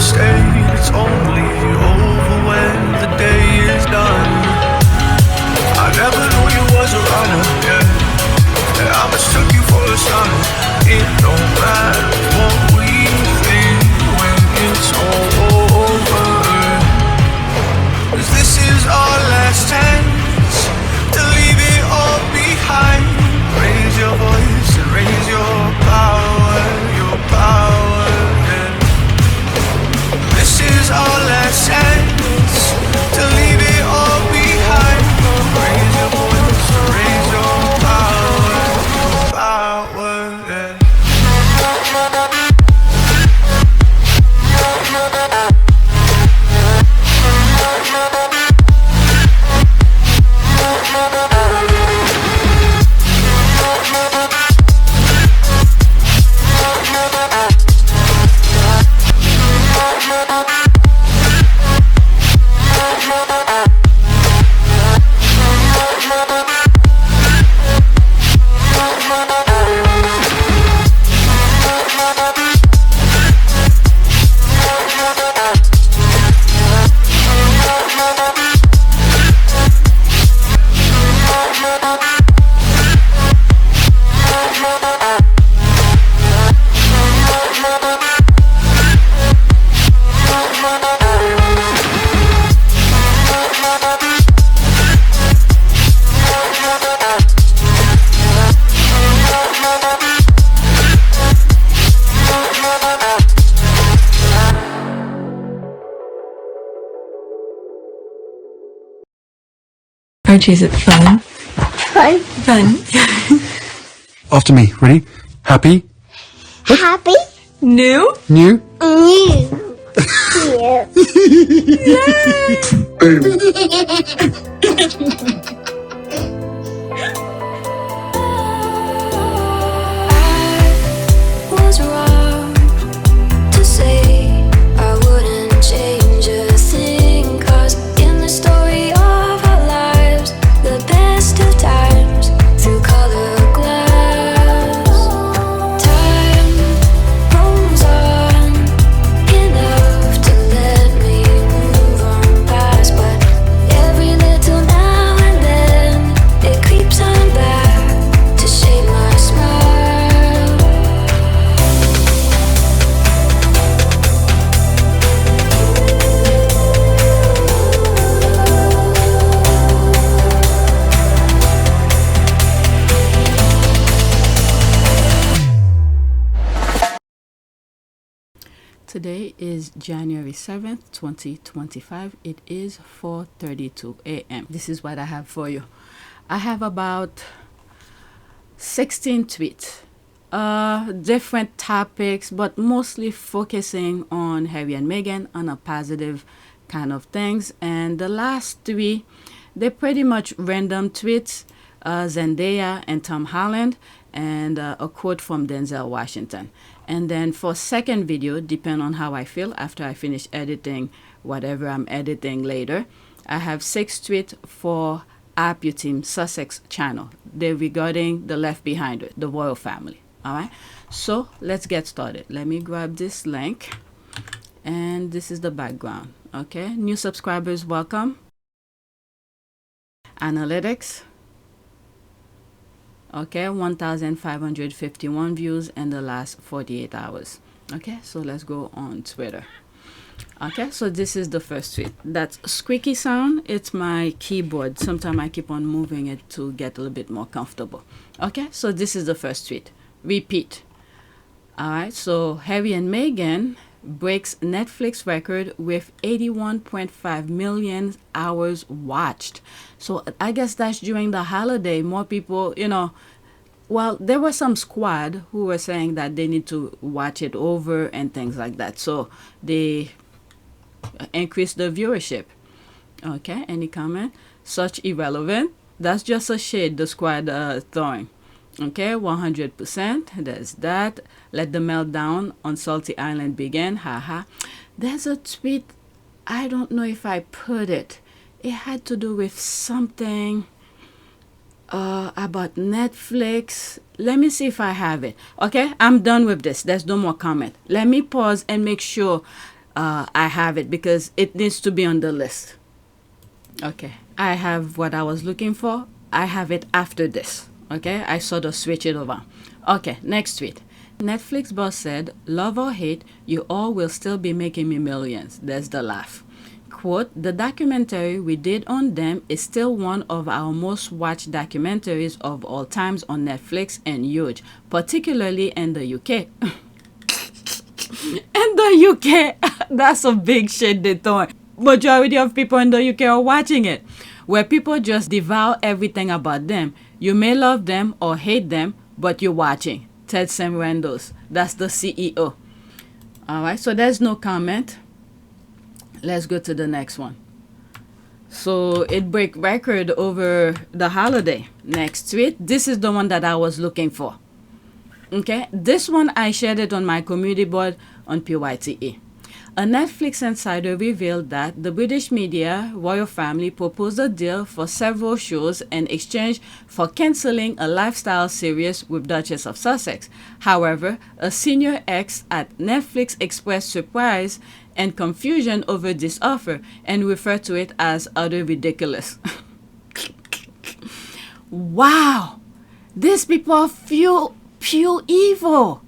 stayed. It's only over when the day is done. I never knew you was a runner, yeah. I mistook you for a son. It don't matter what we think when it's all over. 'Cause this is our last chance to leave it all behind. Raise your voice and raise your power, yeah. This is our last chance to leave it all behind. Raise your voice and raise your power, yeah. Archie, is it fun? Fun. Fun. After me. Ready? Happy? Happy. New? New? New. Was wrong to say I wouldn't change a thing, 'cause in the story of our lives, the best of times through color glass, time rolls on enough to let me move on past, but every little now and then it creeps on back to shape my smile. Today is January 7th, 2025. It is 4:32 a.m. This is what I have for you. I have about 16 tweets, different topics, but mostly focusing on Harry and Meghan on a positive kind of things. And the last three, they're pretty much random tweets, Zendaya and Tom Holland, and a quote from Denzel Washington. And then for second video, depending on how I feel after I finish editing whatever I'm editing later, I have 6 tweets for Apu Team Sussex channel. They're regarding the Left Behind, the royal family. All right. So let's get started. Let me grab this link. And this is the background. Okay. New subscribers, welcome. Analytics. Okay, 1,551 views in the last 48 hours. Okay, so let's go on Twitter. Okay, so this is the first tweet. That squeaky sound, it's my keyboard. Sometimes I keep on moving it to get a little bit more comfortable. Okay, so this is the first tweet. Repeat. All right, so Harry and Meghan breaks Netflix record with 81.5 million hours watched. So I guess that's during the holiday. More people, well, there was some squad who were saying that they need to watch it over and things like that. So they increased the viewership. Okay, any comment? Such irrelevant. That's just a shade the squad throwing. Okay, 100%. There's that. Let the meltdown on Salty Island begin. Haha. There's a tweet. I don't know if I put it. It had to do with something about Netflix. Let me see if I have it. Okay, I'm done with this. There's no more comment. Let me pause and make sure I have it because it needs to be on the list. Okay, I have what I was looking for. I have it after this. Okay, I sort of switch it over. Okay, next tweet. Netflix boss said, love or hate, you all will still be making me millions. There's the laugh. Quote, the documentary we did on them is still one of our most watched documentaries of all times on Netflix and huge, particularly in the UK. In the UK, that's a big shit they thought. Majority of people in the UK are watching it, where people just devour everything about them. You may love them or hate them, but you're watching. Ted Sarandos, that's the CEO. All right, so there's no comment. Let's go to the next one. So it break record over the holiday. Next tweet. This is the one that I was looking for. Okay, this one I shared it on my community board on PYTE. A Netflix insider revealed that the British media royal family proposed a deal for several shows in exchange for cancelling a lifestyle series with Duchess of Sussex. However, a senior ex at Netflix expressed surprise and confusion over this offer and referred to it as utter ridiculous. Wow! These people are pure evil.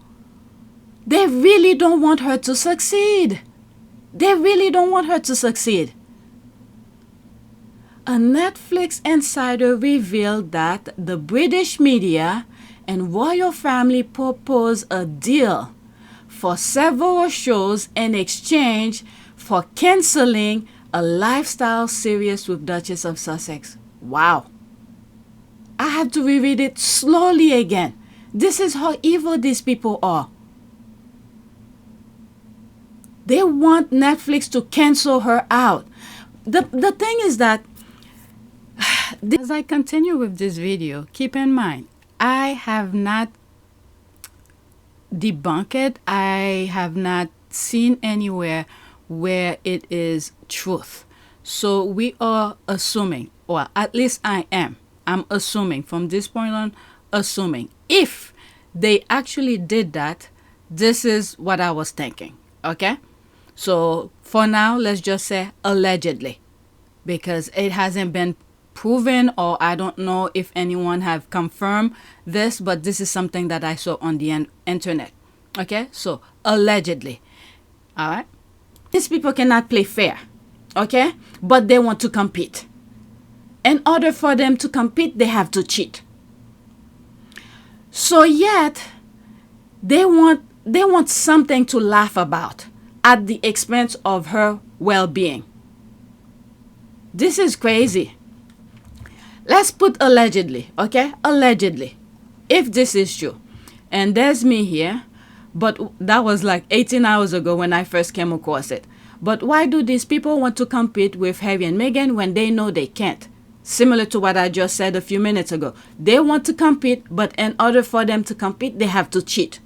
They really don't want her to succeed. They really don't want her to succeed. A Netflix insider revealed that the British media and royal family proposed a deal for several shows in exchange for cancelling a lifestyle series with Duchess of Sussex. Wow. I have to reread it slowly again. This is how evil these people are. They want Netflix to cancel her out. The thing is that as I continue with this video, keep in mind, I have not debunked it. I have not seen anywhere where it is truth. So we are assuming, or at least I am. I'm assuming from this point on, assuming if they actually did that, this is what I was thinking. Okay? So for now, let's just say allegedly, because it hasn't been proven, or I don't know if anyone have confirmed this, but this is something that I saw on the internet. Okay, so allegedly. All right, these people cannot play fair. Okay, but they want to compete. In order for them to compete, they have to cheat. So yet they want something to laugh about at the expense of her well-being. This is crazy. Let's put allegedly, okay? Allegedly. If this is true. And there's me here, but that was like 18 hours ago when I first came across it. But why do these people want to compete with Harry and Meghan when they know they can't? Similar to what I just said a few minutes ago. They want to compete, but in order for them to compete, they have to cheat.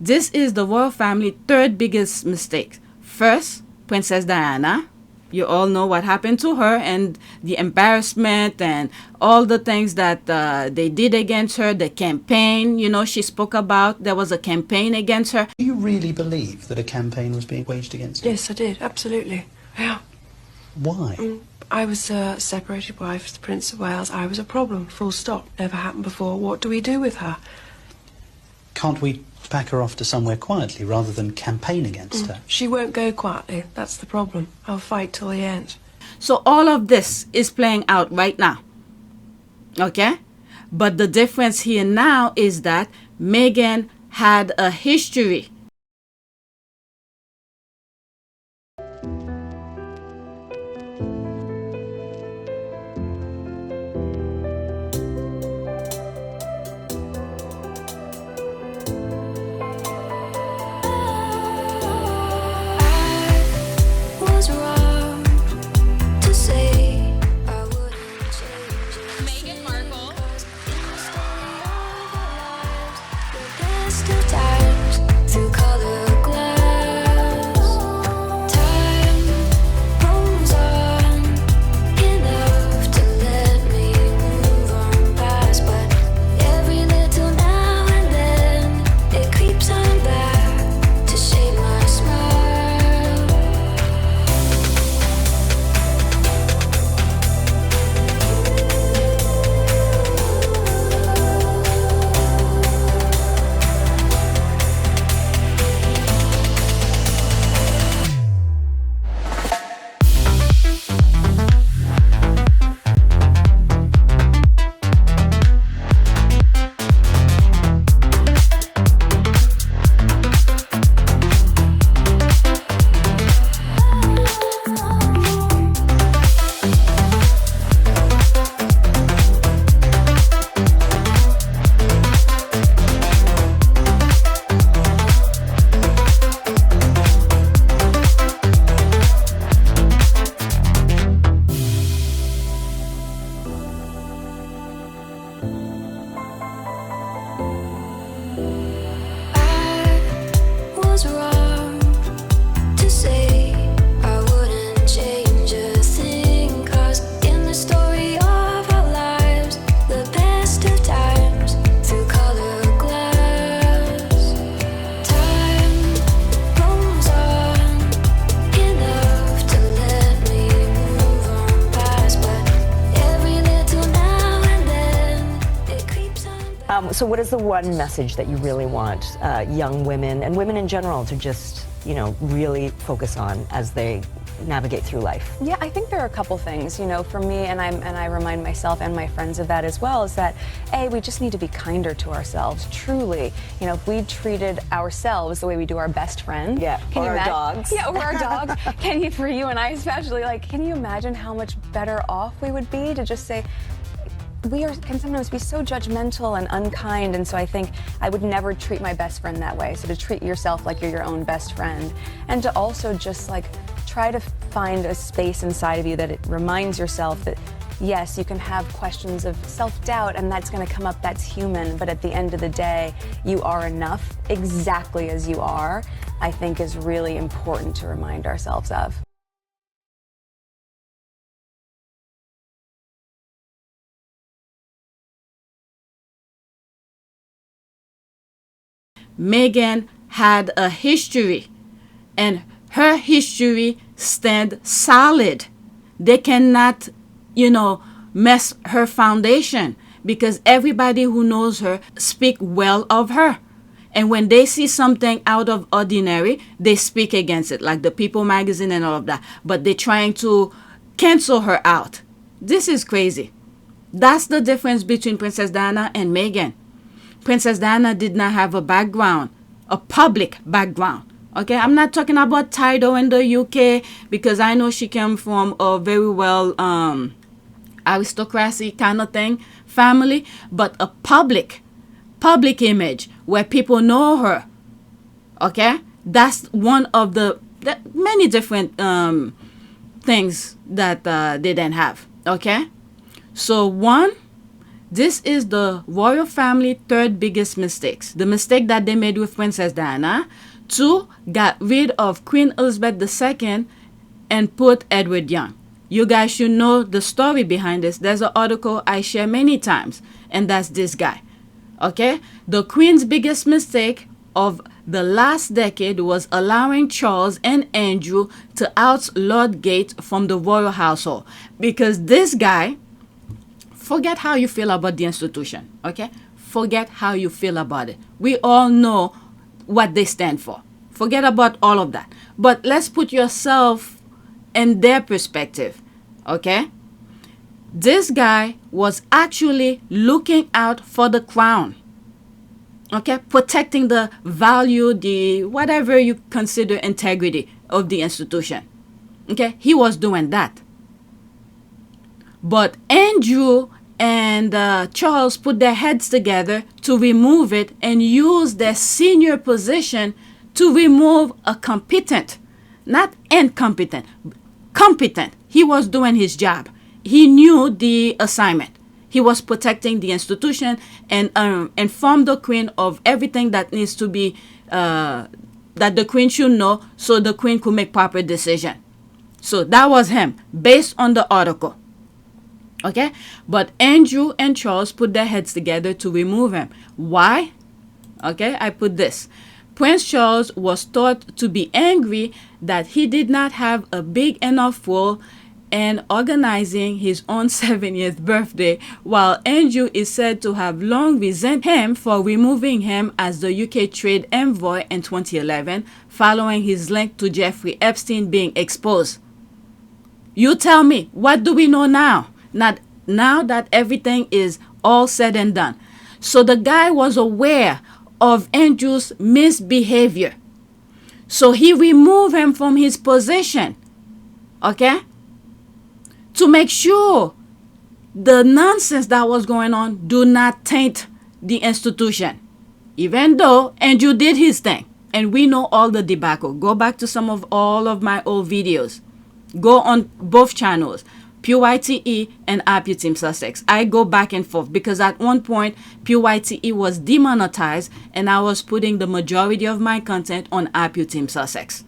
This is the royal family third biggest mistake. First, Princess Diana. You all know what happened to her and the embarrassment and all the things that they did against her, the campaign, she spoke about. There was a campaign against her. Do you really believe that a campaign was being waged against her? Yes, I did, absolutely. Yeah. Why? I was a separated wife to the Prince of Wales. I was a problem, full stop. Never happened before. What do we do with her? Can't we pack her off to somewhere quietly rather than campaign against her? She won't go quietly. That's the problem. I'll fight till the end. So all of this is playing out right now. Okay? But the difference here now is that Meghan had a history. Meghan Markle. Best of times, through So what is the one message that you really want young women and women in general to just, you know, really focus on as they navigate through life? Yeah, I think there are a couple things, you know, for me, and I remind myself and my friends of that as well, is that, we just need to be kinder to ourselves, truly. You know, if we treated ourselves the way we do our best friend. Yeah, or our dogs. Yeah, or our dogs. For you and I especially, like, can you imagine how much better off we would be to just say, can sometimes be so judgmental and unkind, and so I think I would never treat my best friend that way. So to treat yourself like you're your own best friend, and to also just like try to find a space inside of you that it reminds yourself that yes, you can have questions of self-doubt and that's going to come up, that's human, but at the end of the day, you are enough exactly as you are, I think is really important to remind ourselves of. Meghan had a history, and her history stand solid. They cannot, you know, mess her foundation, because everybody who knows her speak well of her. And when they see something out of ordinary, they speak against it, like the People magazine and all of that. But they're trying to cancel her out. This is crazy. That's the difference between Princess Diana and Meghan. Princess Diana did not have a background, a public background. Okay, I'm not talking about title in the UK, because I know she came from a very well aristocracy kind of thing, family, but a public image where people know her. Okay, that's one of the many different things that they didn't have. Okay, so one, this is the royal family third biggest mistakes. The mistake that they made with Princess Diana. 2, got rid of Queen Elizabeth II and put Edward Young. You guys should know the story behind this. There's an article I share many times, and that's this guy. Okay? The Queen's biggest mistake of the last decade was allowing Charles and Andrew to oust Lord Gate from the royal household. Because this guy, forget how you feel about the institution. Okay? Forget how you feel about it. We all know what they stand for. Forget about all of that. But let's put yourself in their perspective. Okay? This guy was actually looking out for the crown. Okay? Protecting the value, the whatever you consider integrity of the institution. Okay? He was doing that. But Andrew and Charles put their heads together to remove it and use their senior position to remove a competent, not incompetent, competent. He was doing his job. He knew the assignment. He was protecting the institution and informed the Queen of everything that needs to be, that the Queen should know, so the Queen could make proper decision. So that was him, based on the article. Okay, but Andrew and Charles put their heads together to remove him. Why? Okay, I put this. Prince Charles was thought to be angry that he did not have a big enough role in organizing his own 70th birthday, while Andrew is said to have long resented him for removing him as the UK trade envoy in 2011, following his link to Jeffrey Epstein being exposed. You tell me, what do we know now? Not now that everything is all said and done. So the guy was aware of Andrew's misbehavior. So he removed him from his position. Okay? To make sure the nonsense that was going on do not taint the institution. Even though Andrew did his thing. And we know all the debacle. Go back to all of my old videos. Go on both channels. PYTE and Happy Team Sussex. I go back and forth because at one point PYTE was demonetized and I was putting the majority of my content on Happy Team Sussex.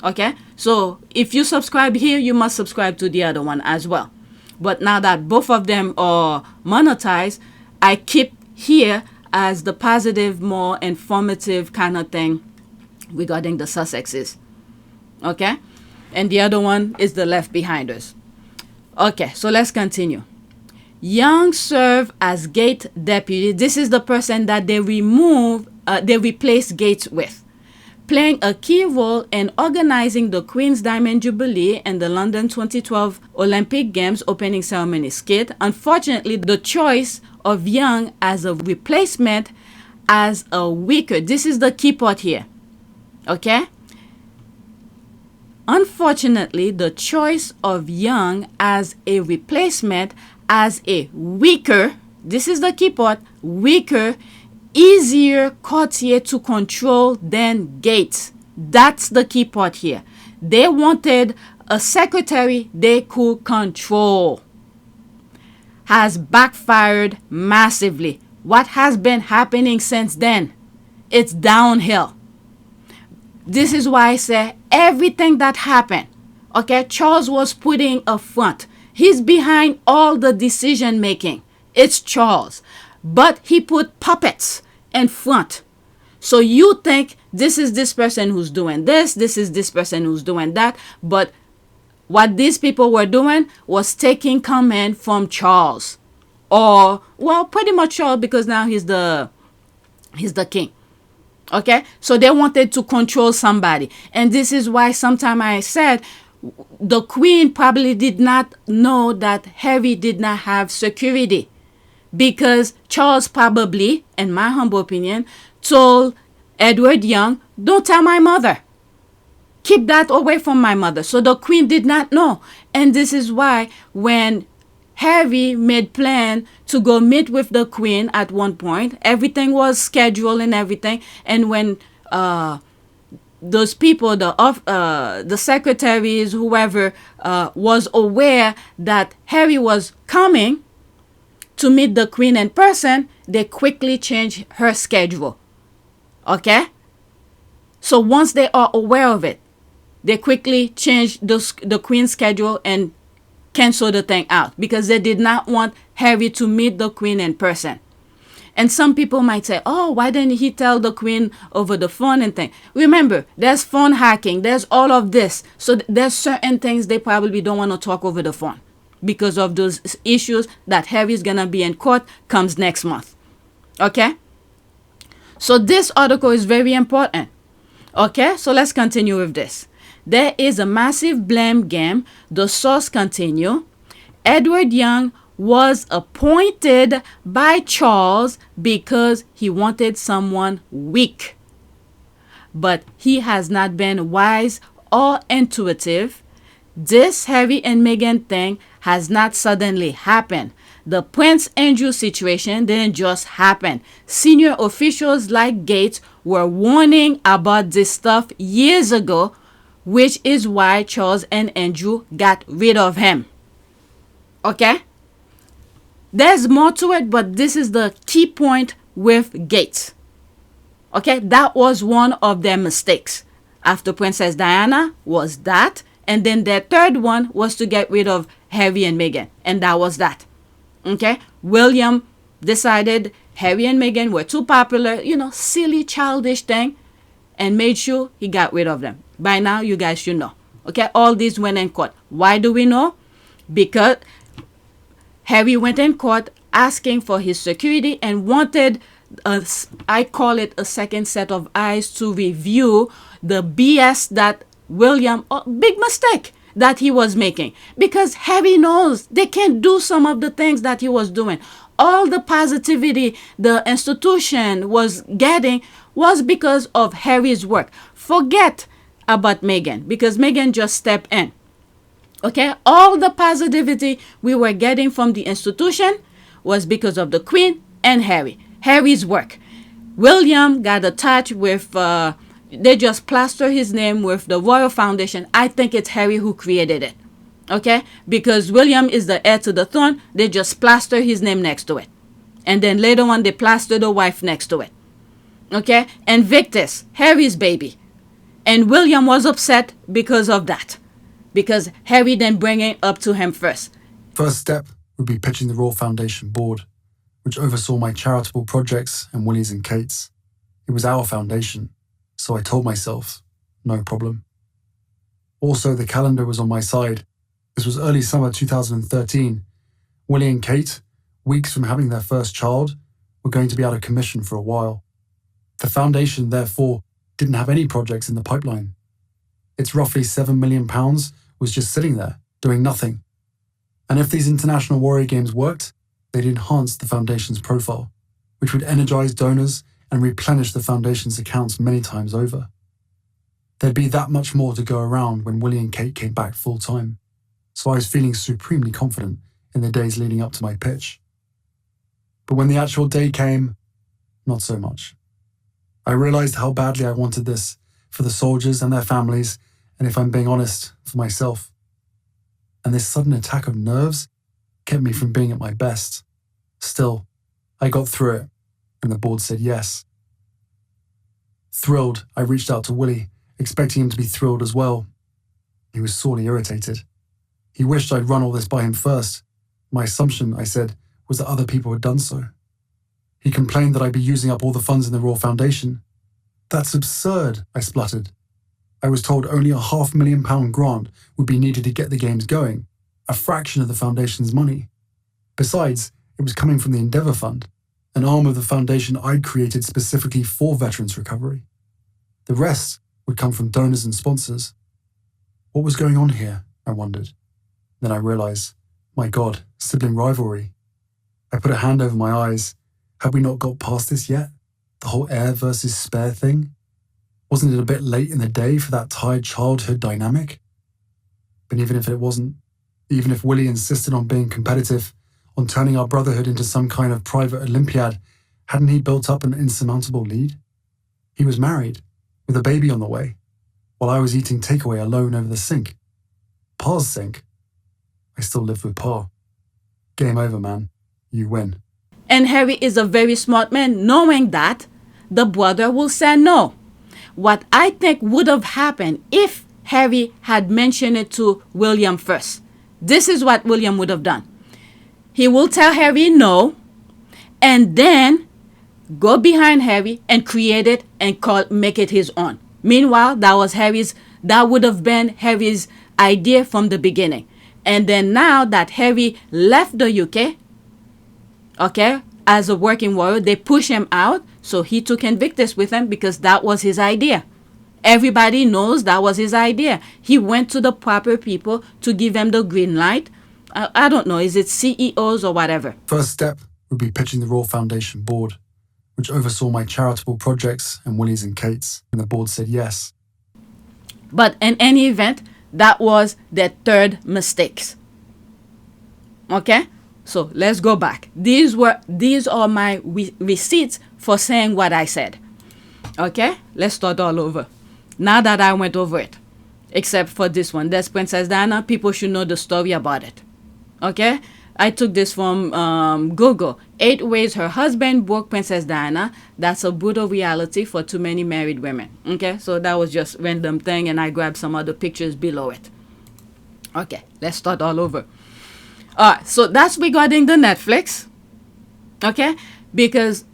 Okay, so if you subscribe here, you must subscribe to the other one as well. But now that both of them are monetized, I keep here as the positive, more informative kind of thing regarding the Sussexes. Okay, and the other one is the Left Behinders. Okay, so let's continue. Young served as gate deputy. This is the person that they replaced Gates with, playing a key role in organizing the Queen's Diamond Jubilee and the London 2012 Olympic Games opening ceremony skit. Unfortunately, the choice of Young as a replacement as a weaker, this is the key part here, okay? Unfortunately, the choice of Young as a replacement as a weaker, this is the key part, weaker, easier courtier to control than Gates. That's the key part here. They wanted a secretary they could control. Has backfired massively. What has been happening since then? It's downhill. This is why I say everything that happened, okay, Charles was putting a front. He's behind all the decision making. It's Charles. But he put puppets in front. So you think this is this person who's doing this is this person who's doing that. But what these people were doing was taking command from Charles. Or, well, pretty much Charles, because now he's the king. Okay, so they wanted to control somebody. And this is why sometimes I said the Queen probably did not know that Harry did not have security. Because Charles probably, in my humble opinion, told Edward Young, don't tell my mother. Keep that away from my mother. So the Queen did not know. And this is why when Harry made plan to go meet with the Queen at one point, everything was scheduled and everything. And when those people, the secretaries, whoever, was aware that Harry was coming to meet the Queen in person, they quickly changed her schedule. Okay? So once they are aware of it, they quickly changed the Queen's schedule and cancel the thing out because they did not want Harry to meet the Queen in person. And some people might say, oh, why didn't he tell the Queen over the phone and thing? Remember, there's phone hacking. There's all of this. So there's certain things they probably don't want to talk over the phone because of those issues that Harry's going to be in court comes next month. Okay? So this article is very important. Okay? So let's continue with this. There is a massive blame game. The source continue. Edward Young was appointed by Charles because he wanted someone weak. But he has not been wise or intuitive. This Harry and Meghan thing has not suddenly happened. The Prince Andrew situation didn't just happen. Senior officials like Gates were warning about this stuff years ago, which is why Charles and Andrew got rid of him. Okay? There's more to it, but this is the key point with Gates. Okay? That was one of their mistakes. After Princess Diana was that. And then their third one was to get rid of Harry and Meghan. And that was that. Okay? William decided Harry and Meghan were too popular. Silly, childish thing. And made sure he got rid of them. By now, you guys should know. Okay? All these went in court. Why do we know? Because Harry went in court asking for his security and wanted, I call it a second set of eyes to review the BS that William, big mistake that he was making. Because Harry knows they can't do some of the things that he was doing. All the positivity the institution was getting was because of Harry's work. Forget about Meghan, because Meghan just stepped in. Okay, all the positivity we were getting from the institution was because of the Queen and Harry. Harry's work. William got attached with, they just plaster his name with the Royal Foundation. I think it's Harry who created it. Okay, because William is the heir to the throne, they just plaster his name next to it. And then later on, they plaster the wife next to it. Okay, and Victus, Harry's baby. And William was upset because of that. Because Harry didn't bring it up to him first. First step would be pitching the Royal Foundation board, which oversaw my charitable projects and Willie's and Kate's. It was our foundation, so I told myself, no problem. Also, the calendar was on my side. This was early summer 2013. Willie and Kate weeks from having their first child, were going to be out of commission for a while. The foundation, therefore, didn't have any projects in the pipeline. Its roughly £7 million was just sitting there, doing nothing. And if these international warrior games worked, they'd enhance the foundation's profile, which would energize donors and replenish the foundation's accounts many times over. There'd be that much more to go around when Willie and Kate came back full-time, so I was feeling supremely confident in the days leading up to my pitch. But when the actual day came, not so much. I realized how badly I wanted this for the soldiers and their families, and if I'm being honest, for myself. And this sudden attack of nerves kept me from being at my best. Still, I got through it, and the board said yes. Thrilled, I reached out to Willie, expecting him to be thrilled as well. He was sorely irritated. He wished I'd run all this by him first. My assumption, I said, was that other people had done so. He complained that I'd be using up all the funds in the Royal Foundation. That's absurd, I spluttered. I was told only a £500,000 grant would be needed to get the games going, a fraction of the foundation's money. Besides, it was coming from the Endeavour Fund, an arm of the foundation I'd created specifically for veterans recovery. The rest would come from donors and sponsors. What was going on here, I wondered. Then I realized, my God, sibling rivalry. I put a hand over my eyes. Had we not got past this yet? The whole heir versus spare thing? Wasn't it a bit late in the day for that tired childhood dynamic? But even if it wasn't, even if Willie insisted on being competitive, on turning our brotherhood into some kind of private Olympiad, hadn't he built up an insurmountable lead? He was married, with a baby on the way, while I was eating takeaway alone over the sink. Pa's sink. I still lived with Pa. Game over, man. You win. And Harry is a very smart man, knowing that the brother will say no. What I think would have happened if Harry had mentioned it to William first. This is what William would have done. He will tell Harry no, and then go behind Harry and create it and make it his own. Meanwhile, that would have been Harry's idea from the beginning. And then now that Harry left the UK, okay, as a working warrior, they push him out, so he took Invictus with him because that was his idea. Everybody knows that was his idea. He went to the proper people to give him the green light. I don't know, is it CEOs or whatever? First step would be pitching the Royal Foundation board, which oversaw my charitable projects and Willie's and Kate's, and the board said yes. But in any event, that was their third mistakes. Okay? So let's go back. These are my receipts for saying what I said. Okay? Let's start all over. Now that I went over it. Except for this one. That's Princess Diana. People should know the story about it. Okay? I took this from Google. 8 ways her husband broke Princess Diana. That's a brutal reality for too many married women. Okay? So that was just random thing, and I grabbed some other pictures below it. Okay, let's start all over. Alright, so that's regarding the Netflix. Okay? Because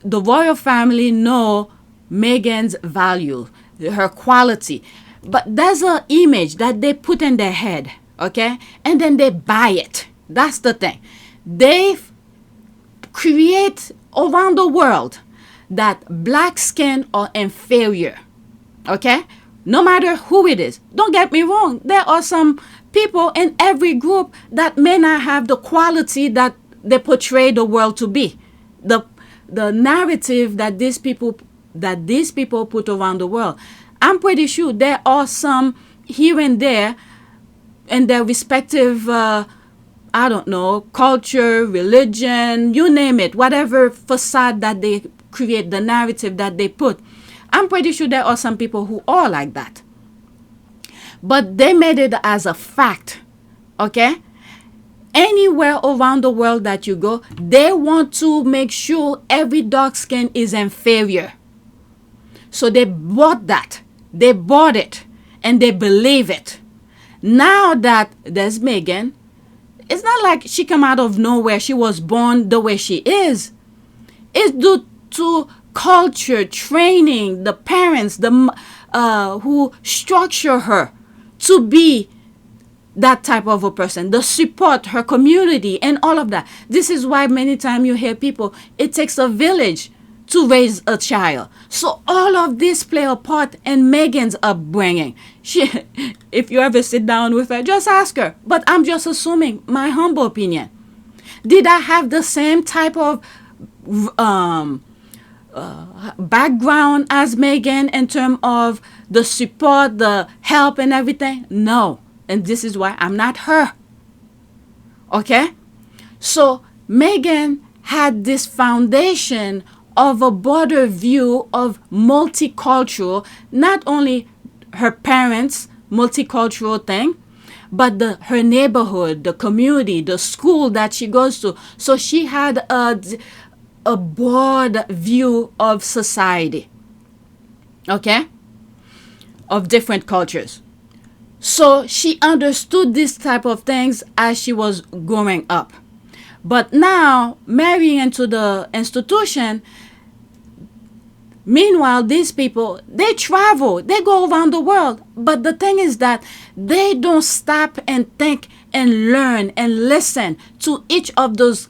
the royal family know Meghan's value, her quality. But there's an image that they put in their head. Okay? And then they buy it. That's the thing. They create around the world that black skin are inferior. Okay? No matter who it is. Don't get me wrong. There are some people in every group that may not have the quality that they portray the world to be. The narrative that these people put around the world. I'm pretty sure there are some here and there in their respective, culture, religion, you name it, whatever facade that they create, the narrative that they put. I'm pretty sure there are some people who are like that. But they made it as a fact, okay? Anywhere around the world that you go, they want to make sure every dark skin is inferior. So they bought that. They bought it. And they believe it. Now that there's Meghan, it's not like she came out of nowhere. She was born the way she is. It's due to culture, training, the parents, who structure her to be that type of a person, the support, her community, and all of that. This is why many times you hear people, it takes a village to raise a child. So all of this play a part in Meghan's upbringing. If you ever sit down with her, just ask her. But I'm just assuming, my humble opinion. Did I have the same type of background as Meghan in terms of the support, the help, and everything? No. And this is why I'm not her. Okay? So Meghan had this foundation of a broader view of multicultural, not only her parents' multicultural thing, but her neighborhood, the community, the school that she goes to. So she had a broad view of society, okay, of different cultures. So she understood this type of things as she was growing up. But now, marrying into the institution, meanwhile, these people, they travel, they go around the world. But the thing is that they don't stop and think and learn and listen to each of those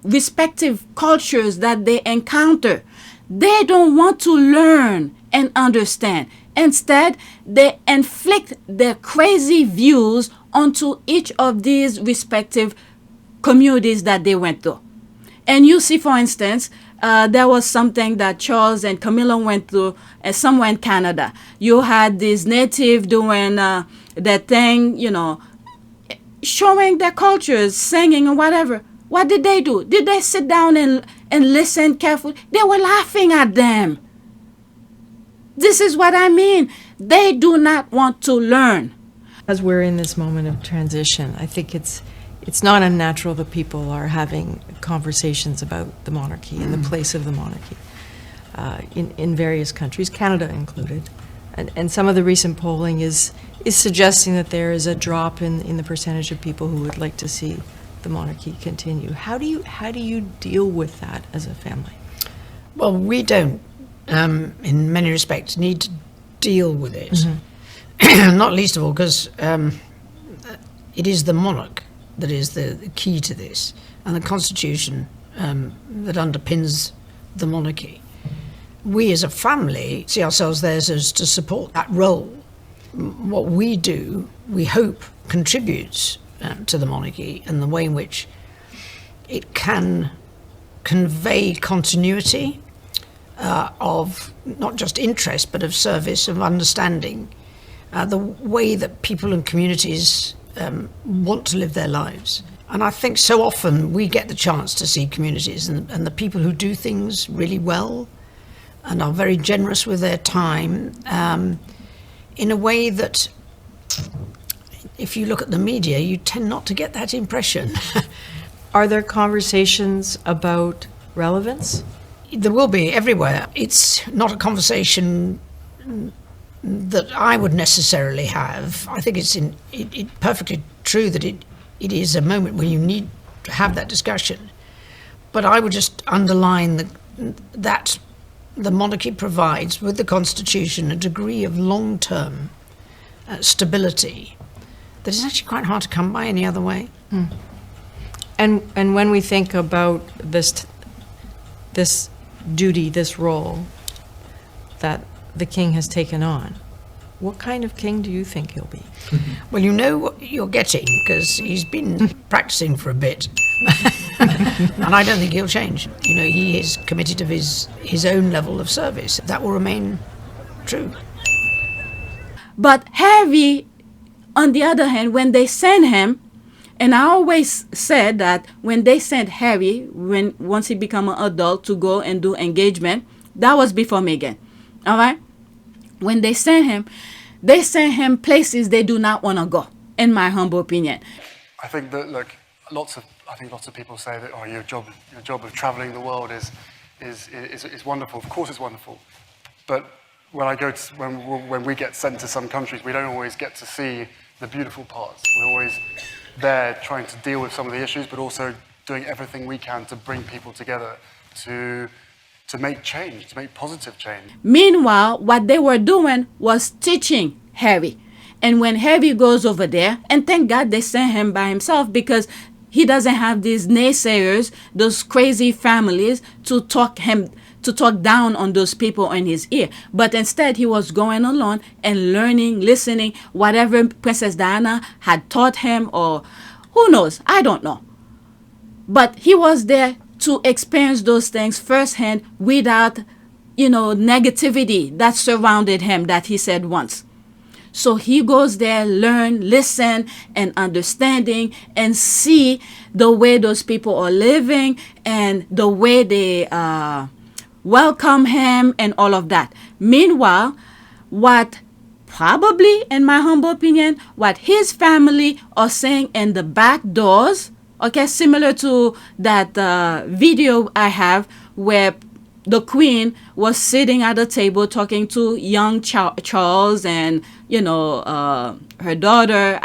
respective cultures that they encounter. They don't want to learn and understand. Instead, they inflict their crazy views onto each of these respective communities that they went to. And you see, for instance, there was something that Charles and Camilla went through somewhere in Canada. You had these native doing their thing, you know, showing their cultures, singing and whatever. What did they do? Did they sit down and listen carefully? They were laughing at them. This is what I mean. They do not want to learn. As we're in this moment of transition, I think it's not unnatural that people are having conversations about the monarchy and the place of the monarchy in various countries, Canada included. And some of the recent polling is suggesting that there is a drop in the percentage of people who would like to see the monarchy continue. How do you deal with that as a family? Well, we don't, in many respects, need to deal with it. Mm-hmm. Not least of all because it is the monarch that is the key to this, and the constitution that underpins the monarchy. We as a family see ourselves there as to support that role. What we do, we hope, contributes to the monarchy and the way in which it can convey continuity of not just interest but of service, of understanding, the way that people and communities want to live their lives. And I think so often we get the chance to see communities and the people who do things really well and are very generous with their time in a way that, if you look at the media, you tend not to get that impression. Are there conversations about relevance? There will be everywhere. It's not a conversation that I would necessarily have. I think it's perfectly true that it is a moment when you need to have that discussion. But I would just underline that the monarchy provides, with the constitution, a degree of long-term stability that is actually quite hard to come by any other way. Mm. And when we think about this duty, this role that the king has taken on, what kind of king do you think he'll be? Well, you know what you're getting because he's been practicing for a bit. And I don't think he'll change. You know, he is committed to his own level of service. That will remain true. But Harry, on the other hand, when they sent him, and I always said that when they sent Harry, once he became an adult, to go and do engagement, that was before Meghan. All right? When they sent him places they do not want to go, in my humble opinion. I think that, look, lots of people say that, oh, your job of traveling the world is wonderful. Of course it's wonderful. But when we get sent to some countries, we don't always get to see the beautiful parts. We're always there trying to deal with some of the issues, but also doing everything we can to bring people together, to make change, to make positive change. Meanwhile, what they were doing was teaching Harry. And when Harry goes over there, and thank God they sent him by himself, because he doesn't have these naysayers, those crazy families to talk down on those people in his ear. But instead, he was going along and learning, listening, whatever Princess Diana had taught him, or who knows, I don't know. But he was there to experience those things firsthand without, negativity that surrounded him, that he said once. So he goes there, learn, listen, and understanding, and see the way those people are living and the way they welcome him and all of that. Meanwhile, what probably, in my humble opinion, what his family are saying in the back doors, okay, similar to that video I have where the Queen was sitting at a table talking to young Charles and, her daughter.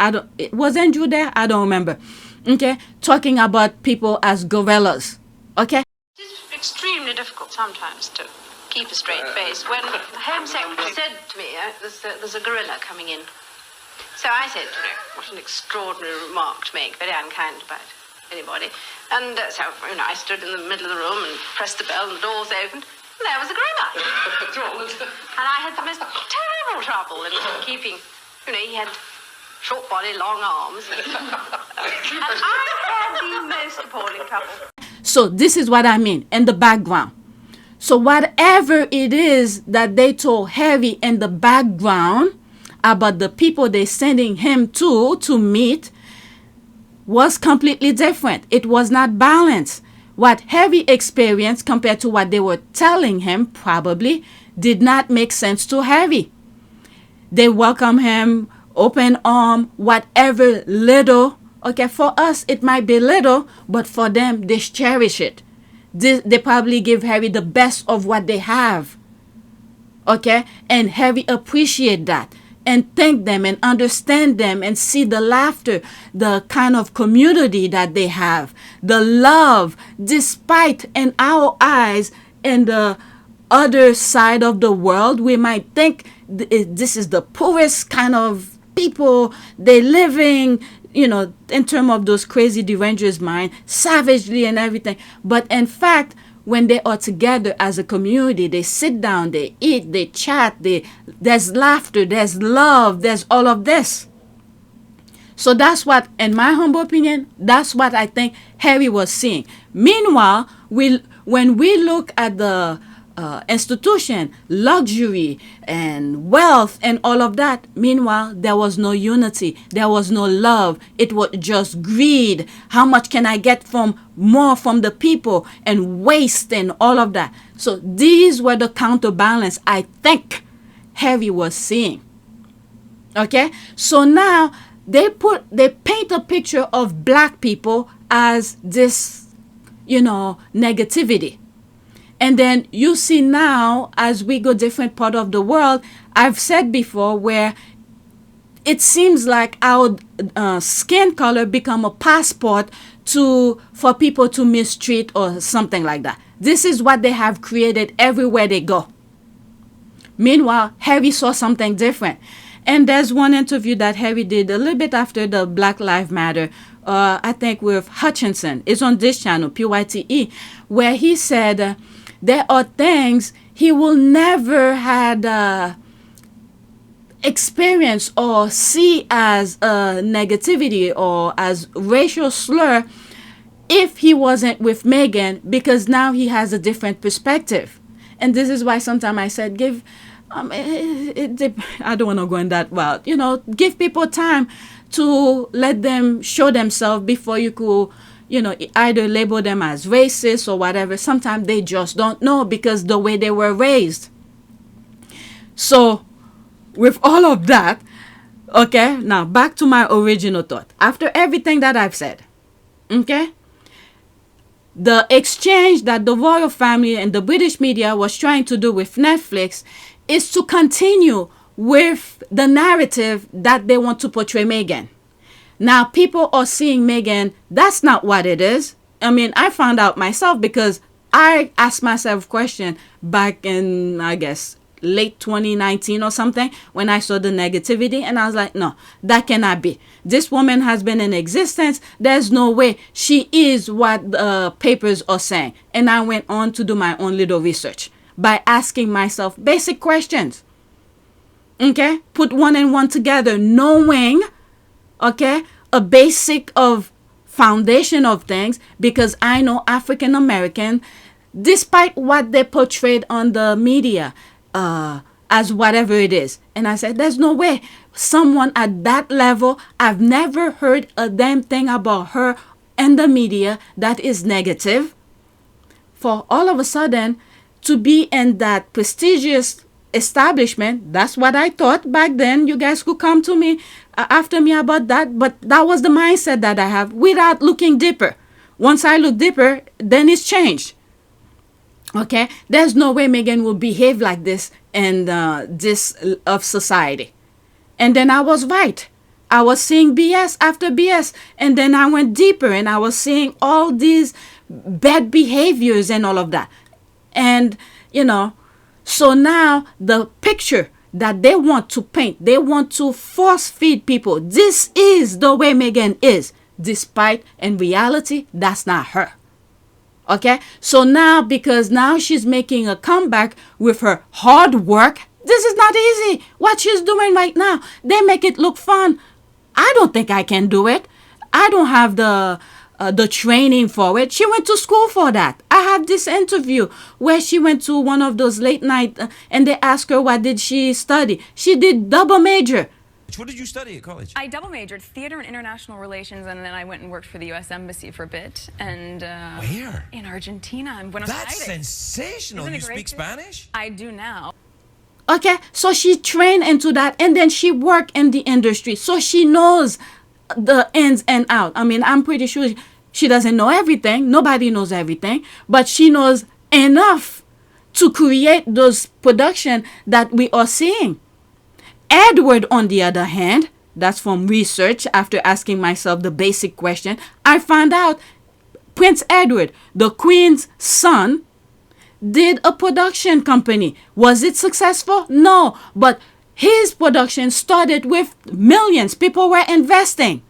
Was Andrew there? I don't remember. Okay, talking about people as gorillas. Okay. It's extremely difficult sometimes to keep a straight face. When the Home Secretary said to me, there's a gorilla coming in. So I said, what an extraordinary remark to make, very unkind about anybody. And so, I stood in the middle of the room and pressed the bell and the doors opened, and there was a gorilla. And I had the most terrible trouble in keeping, he had short body, long arms. And I had the most appalling trouble. So this is what I mean in the background. So whatever it is that they told Harry in the background about the people they're sending him to meet was completely different. It was not balanced. What Harry experienced compared to what they were telling him probably did not make sense to Harry. They welcome him, open arm, whatever little. Okay, for us it might be little, but for them they cherish it. They probably give Harry the best of what they have. Okay, and Harry appreciate that and thank them and understand them and see the laughter, the kind of community that they have, the love, despite in our eyes, in the other side of the world, we might think this is the poorest kind of people. They living, in terms of those crazy derangers mind, savagely and everything. But in fact, when they are together as a community, they sit down, they eat, they chat, there's laughter, there's love, there's all of this. So that's what, in my humble opinion, that's what I think Harry was seeing. Meanwhile, when we look at the institution, luxury and wealth and all of that, meanwhile, there was no unity, there was no love. It was just greed. How much can I get more from the people, and waste and all of that. So these were the counterbalance I think Harry was seeing. Okay, so now they paint a picture of black people as this, negativity. And then you see now, as we go different part of the world, I've said before, where it seems like our skin color become a passport for people to mistreat or something like that. This is what they have created everywhere they go. Meanwhile, Harry saw something different. And there's one interview that Harry did a little bit after the Black Lives Matter, I think with Hutchinson. It's on this channel, PYTE, where he said there are things he will never had experience or see as a negativity or as racial slur if he wasn't with Meghan, because now he has a different perspective. And this is why sometimes I said I don't want to go in that route. Give people time to let them show themselves before you could, either label them as racist or whatever. Sometimes they just don't know because the way they were raised. So with all of that, okay, now back to my original thought. After everything that I've said, okay, the exchange that the royal family and the British media was trying to do with Netflix is to continue with the narrative that they want to portray Meghan. Now, people are seeing Meghan, that's not what it is. I mean, I found out myself because I asked myself a question back in, I guess, late 2019 or something, when I saw the negativity, and I was like, no, that cannot be. This woman has been in existence. There's no way she is what the papers are saying. And I went on to do my own little research by asking myself basic questions. Okay? Put one and one together, knowing, okay, a basic of foundation of things, because I know African American, despite what they portrayed on the media, as whatever it is. And I said, there's no way someone at that level, I've never heard a damn thing about her in the media that is negative, for all of a sudden to be in that prestigious establishment. That's what I thought back then. You guys could come to me after me about that, but that was the mindset that I have without looking deeper. Once I look deeper, then it's changed. Okay, there's no way Meghan will behave like this in this of society. And then I was right. I was seeing BS after BS, and then I went deeper, and I was seeing all these bad behaviors and all of that. And so now the picture that they want to paint, they want to force feed people. This is the way Meghan is, despite in reality that's not her. Okay, so now, because now she's making a comeback with her hard work, this is not easy. What she's doing right now, they make it look fun. I don't think I can do it. I don't have the training for it. She went to school for that. I have this interview where she went to one of those late night and they asked her what did she study. She did double major. What did you study at college? I double majored theater and international relations, and then I went and worked for the U.S. Embassy for a bit. And where? In Argentina, in Buenos Aires. That's sensational. You speak Spanish? I do now. Okay, so she trained into that, and then she worked in the industry, so she knows the ins and out. I mean, I'm pretty sure she doesn't know everything. Nobody knows everything, but she knows enough to create those production that we are seeing. Edward, on the other hand, that's from research after asking myself the basic question, I found out Prince Edward, the Queen's son, did a production company. Was it successful? No, but his production started with millions. People were investing.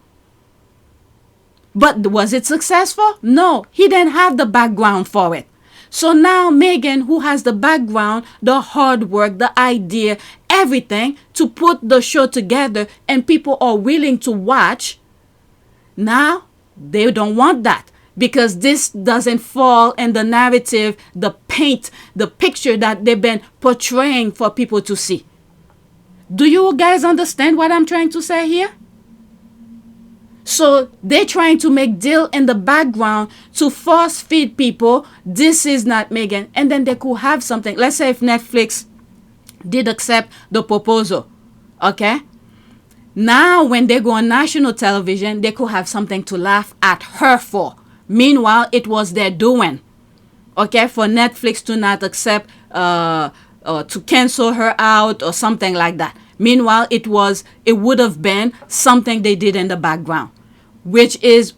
But was it successful? No, he didn't have the background for it. So now Meghan, who has the background, the hard work, the idea, everything to put the show together, and people are willing to watch, now they don't want that, because this doesn't fall in the narrative, the paint, the picture that they've been portraying for people to see. Do you guys understand what I'm trying to say here? So they're trying to make deal in the background to force feed people, this is not Meghan, and then they could have something. Let's say if Netflix did accept the proposal, okay? Now when they go on national television, they could have something to laugh at her for. Meanwhile, it was their doing, okay, for Netflix to not accept, to cancel her out or something like that. Meanwhile, it would have been something they did in the background, which is,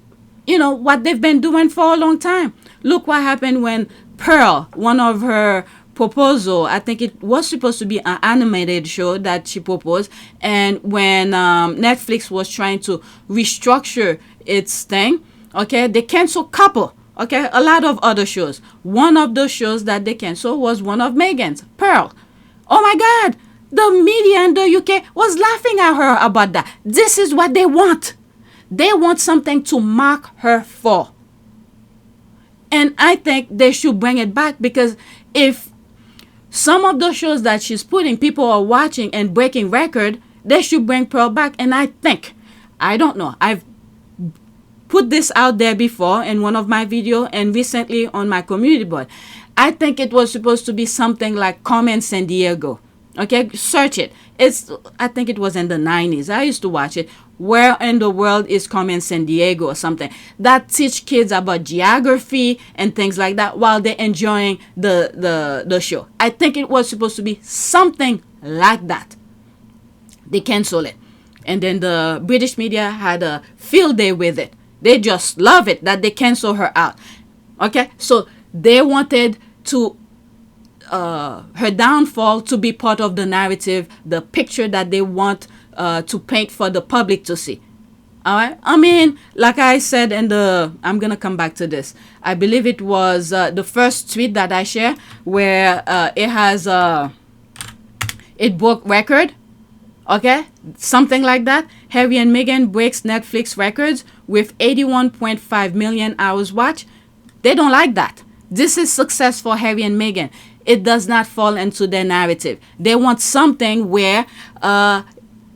what they've been doing for a long time. Look what happened when Pearl, one of her proposal, I think it was supposed to be an animated show that she proposed, and when Netflix was trying to restructure its thing, okay, they canceled couple, okay, a lot of other shows. One of those shows that they canceled was one of Meghan's, Pearl. Oh my God, the media in the UK was laughing at her about that. This is what they want. They want something to mock her for. And I think they should bring it back, because if some of the shows that she's putting, people are watching and breaking record, they should bring Pearl back. And I don't know, I've put this out there before in one of my videos and recently on my community board. I think it was supposed to be something like Carmen Sandiego. Okay, search it. I think it was in the 90s. I used to watch it. Where in the world is Carmen Sandiego or something? That teach kids about geography and things like that while they're enjoying the show. I think it was supposed to be something like that. They canceled it. And then the British media had a field day with it. They just love it that they cancel her out. Okay, so they wanted to her downfall to be part of the narrative, the picture that they want to paint for the public to see. All right. I mean, like I said I'm going to come back to this. I believe it was the first tweet that I share where it has, it broke record. Okay. Something like that. Harry and Meghan breaks Netflix records with 81.5 million hours watched. They don't like that. This is success for Harry and Meghan. It does not fall into their narrative. They want something where,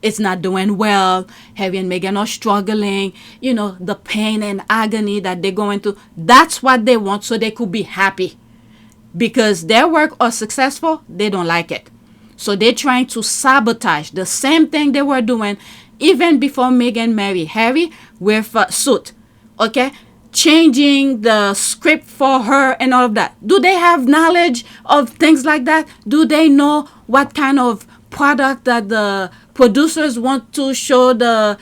it's not doing well. Harry and Meghan are struggling. You know, the pain and agony that they're going through. That's what they want so they could be happy. Because their work are successful, they don't like it. So they're trying to sabotage the same thing they were doing even before Meghan married Harry with Suit. Okay? Changing the script for her and all of that. Do they have knowledge of things like that? Do they know what kind of product that the producers want to show the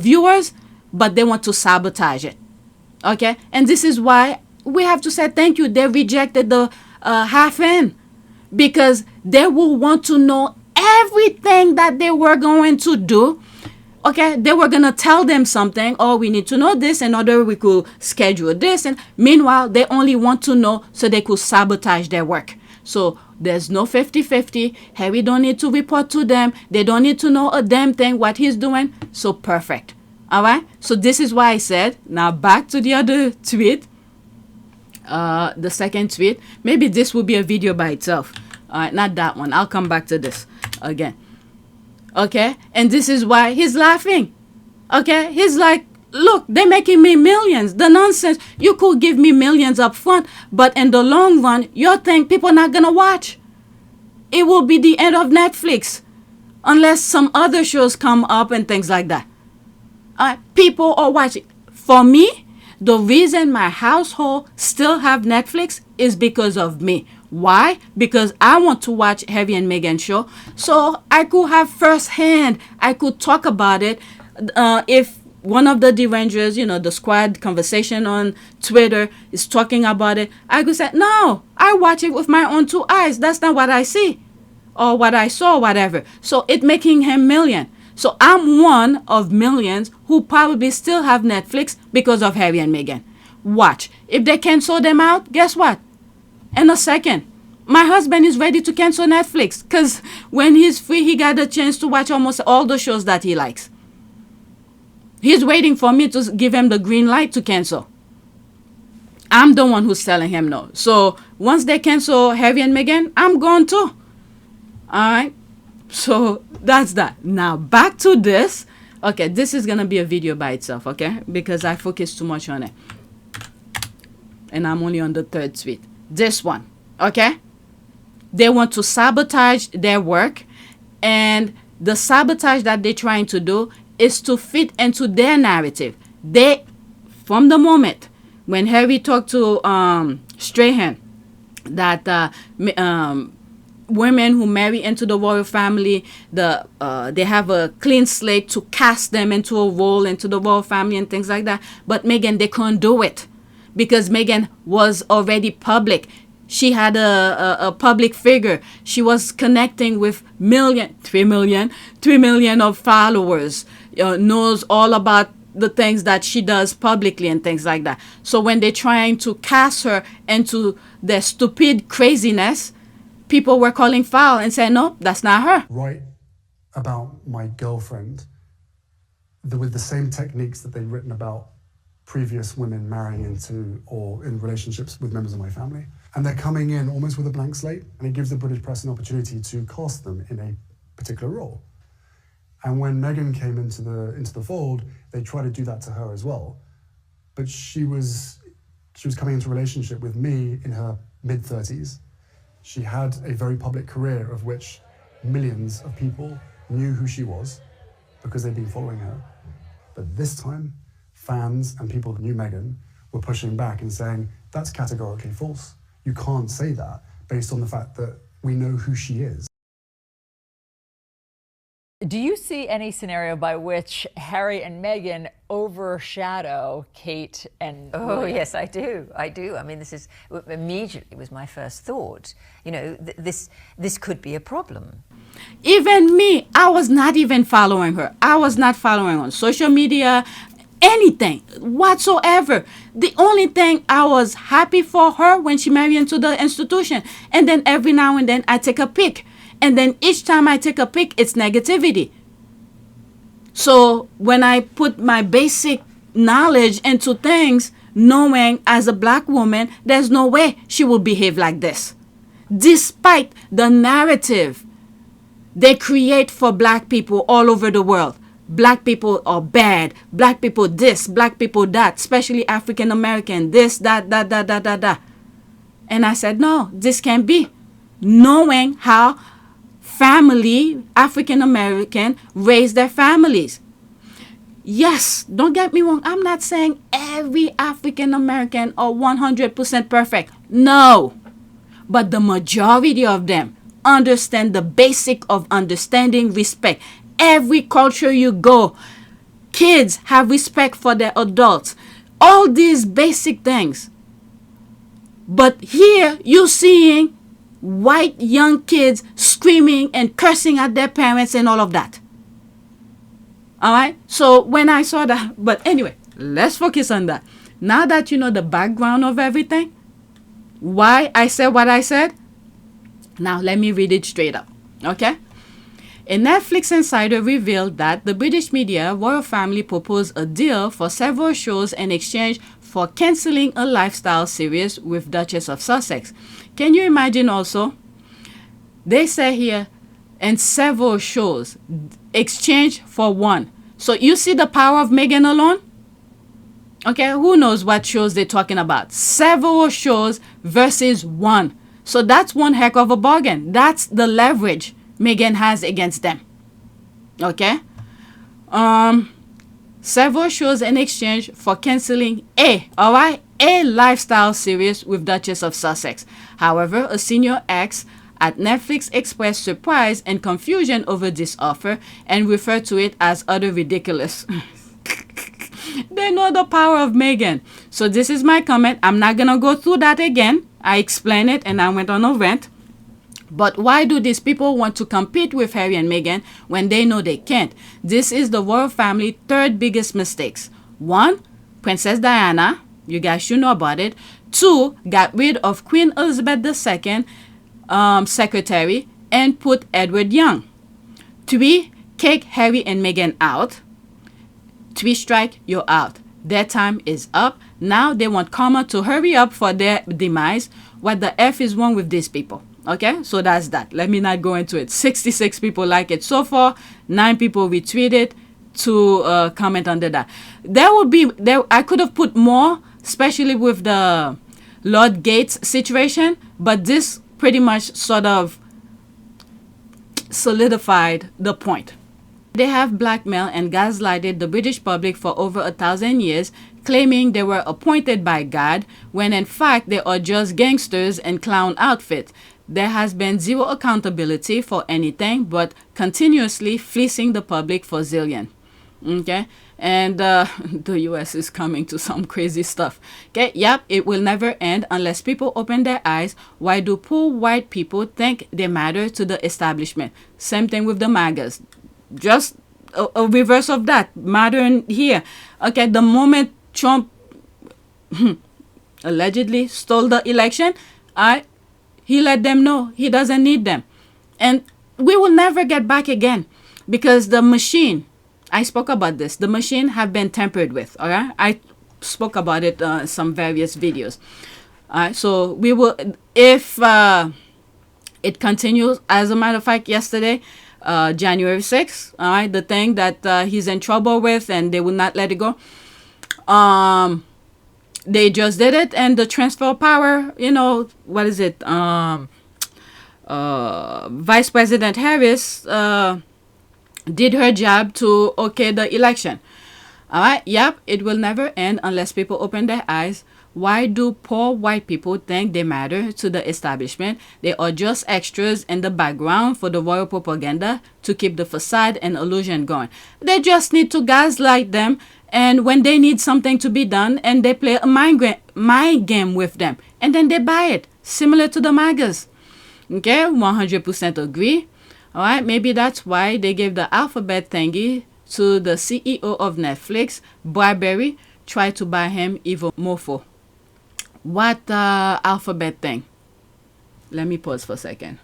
viewers, but they want to sabotage it? Okay, and this is why we have to say thank you. They rejected the half end because they will want to know everything that they were going to do. Okay, they were gonna tell them something. Oh, we need to know this in order we could schedule this, and meanwhile they only want to know so they could sabotage their work. So there's no 50-50. Harry don't need to report to them. They don't need to know a damn thing what he's doing. So perfect. All right. So this is why I said, now back to the other tweet. The second tweet. Maybe this will be a video by itself. All right. Not that one. I'll come back to this again. Okay. And this is why he's laughing. Okay. He's like, look, they're making me millions. The nonsense. You could give me millions up front, but in the long run, you think people are not going to watch. It will be the end of Netflix unless some other shows come up and things like that. People are watching. For me, the reason my household still have Netflix is because of me. Why? Because I want to watch Harry and Meghan show, so I could have firsthand. I could talk about it. If one of the derangers, you know, the squad conversation on Twitter is talking about it, I could say, no, I watch it with my own two eyes. That's not what I see or what I saw, whatever. So it making him million. So I'm one of millions who probably still have Netflix because of Harry and Meghan. Watch. If they cancel them out, guess what? In a second, my husband is ready to cancel Netflix because when he's free, he got a chance to watch almost all the shows that he likes. He's waiting for me to give him the green light to cancel. I'm the one who's telling him no. So once they cancel Harry and Meghan, I'm gone too. All right. So that's that. Now back to this. Okay, this is going to be a video by itself, okay? Because I focus too much on it. And I'm only on the third tweet. This one, okay? They want to sabotage their work. And the sabotage that they're trying to do is to fit into their narrative. They, from the moment when Harry talked to Strahan, that women who marry into the royal family, they have a clean slate to cast them into a role into the royal family and things like that. But Meghan, they couldn't do it because Meghan was already public. She had a public figure. She was connecting with 3 million of followers, knows all about the things that she does publicly and things like that. So when they're trying to cast her into their stupid craziness, people were calling foul and saying, no, that's not her. Write about my girlfriend with the same techniques that they'd written about previous women marrying into or in relationships with members of my family. And they're coming in almost with a blank slate, and it gives the British press an opportunity to cast them in a particular role. And when Meghan came into the fold, they tried to do that to her as well. But she was coming into a relationship with me in her mid-30s. She had a very public career of which millions of people knew who she was because they'd been following her. But this time, fans and people who knew Meghan were pushing back and saying, that's categorically false. You can't say that based on the fact that we know who she is. Do you see see any scenario by which Harry and Meghan overshadow Kate and Oh, William? yes, I do. I do. I mean, this is immediately was my first thought. You know, this could be a problem. Even me, I was not even following her. I was not following on social media, anything whatsoever. The only thing I was happy for her when she married into the institution. And then every now and then I take a pic. And then each time I take a pic, it's negativity. So when I put my basic knowledge into things, knowing as a black woman, there's no way she will behave like this. Despite the narrative they create for black people all over the world. Black people are bad. Black people this, black people that, especially African American, this, that. And I said, no, this can't be. Knowing how family, African American, raise their families. Yes, don't get me wrong. I'm not saying every African American are 100% perfect. No. But the majority of them understand the basic of understanding respect. Every culture you go, kids have respect for their adults. All these basic things. But here you're seeing white young kids screaming and cursing at their parents and all of that. All right? So when I saw that, but anyway, let's focus on that. Now that you know the background of everything, why I said what I said, now let me read it straight up. Okay? A Netflix insider revealed that the British media royal family proposed a deal for several shows in exchange for cancelling a lifestyle series with Duchess of Sussex. Can you imagine also? They say here, and several shows, exchange for one. So you see the power of Meghan alone? Okay, who knows what shows they're talking about? Several shows versus one. So that's one heck of a bargain. That's the leverage Meghan has against them. Okay? Several shows in exchange for cancelling a lifestyle series with Duchess of Sussex. However, a senior ex at Netflix expressed surprise and confusion over this offer and referred to it as utter ridiculous. They know the power of Meghan. So this is my comment. I'm not going to go through that again. I explained it and I went on a rant. But why do these people want to compete with Harry and Meghan when they know they can't? This is the royal family's third biggest mistakes. 1, Princess Diana. You guys should know about it. 2, got rid of Queen Elizabeth II secretary and put Edward Young. 3, kick Harry and Meghan out. 3 strike, you're out. Their time is up. Now they want karma to hurry up for their demise. What the F is wrong with these people? Okay, so that's that. Let me not go into it. 66 people like it so far. 9 people retweeted to comment under that. I could have put more, especially with the Lord Gates situation, but this pretty much sort of solidified the point. They have blackmailed and gaslighted the British public for over 1,000 years, claiming they were appointed by God, when in fact they are just gangsters in clown outfits. There has been zero accountability for anything but continuously fleecing the public for zillion. Okay? And the US is coming to some crazy stuff. Okay? Yep, it will never end unless people open their eyes. Why do poor white people think they matter to the establishment? Same thing with the MAGAs. Just a reverse of that. Matter here. Okay, the moment Trump allegedly stole the election, he let them know he doesn't need them. And we will never get back again because the machine, I spoke about this, the machine have been tampered with. All right, I spoke about it in some various videos. All right, so we will, if it continues, as a matter of fact, yesterday, January 6th, all right, the thing that he's in trouble with and they will not let it go. They just did it, and the transfer of power, you know, what is it? Vice President Harris did her job to okay the election. All right, yep, it will never end unless people open their eyes. Why do poor white people think they matter to the establishment? They are just extras in the background for the royal propaganda to keep the facade and illusion going. They just need to gaslight them, and when they need something to be done, and they play a mind game with them, and then they buy it, similar to the MAGAs. Okay, 100% agree. All right, maybe that's why they gave the alphabet thingy to the CEO of Netflix, Bradbury, tried to buy him even more. What alphabet thing? Let me pause for a second.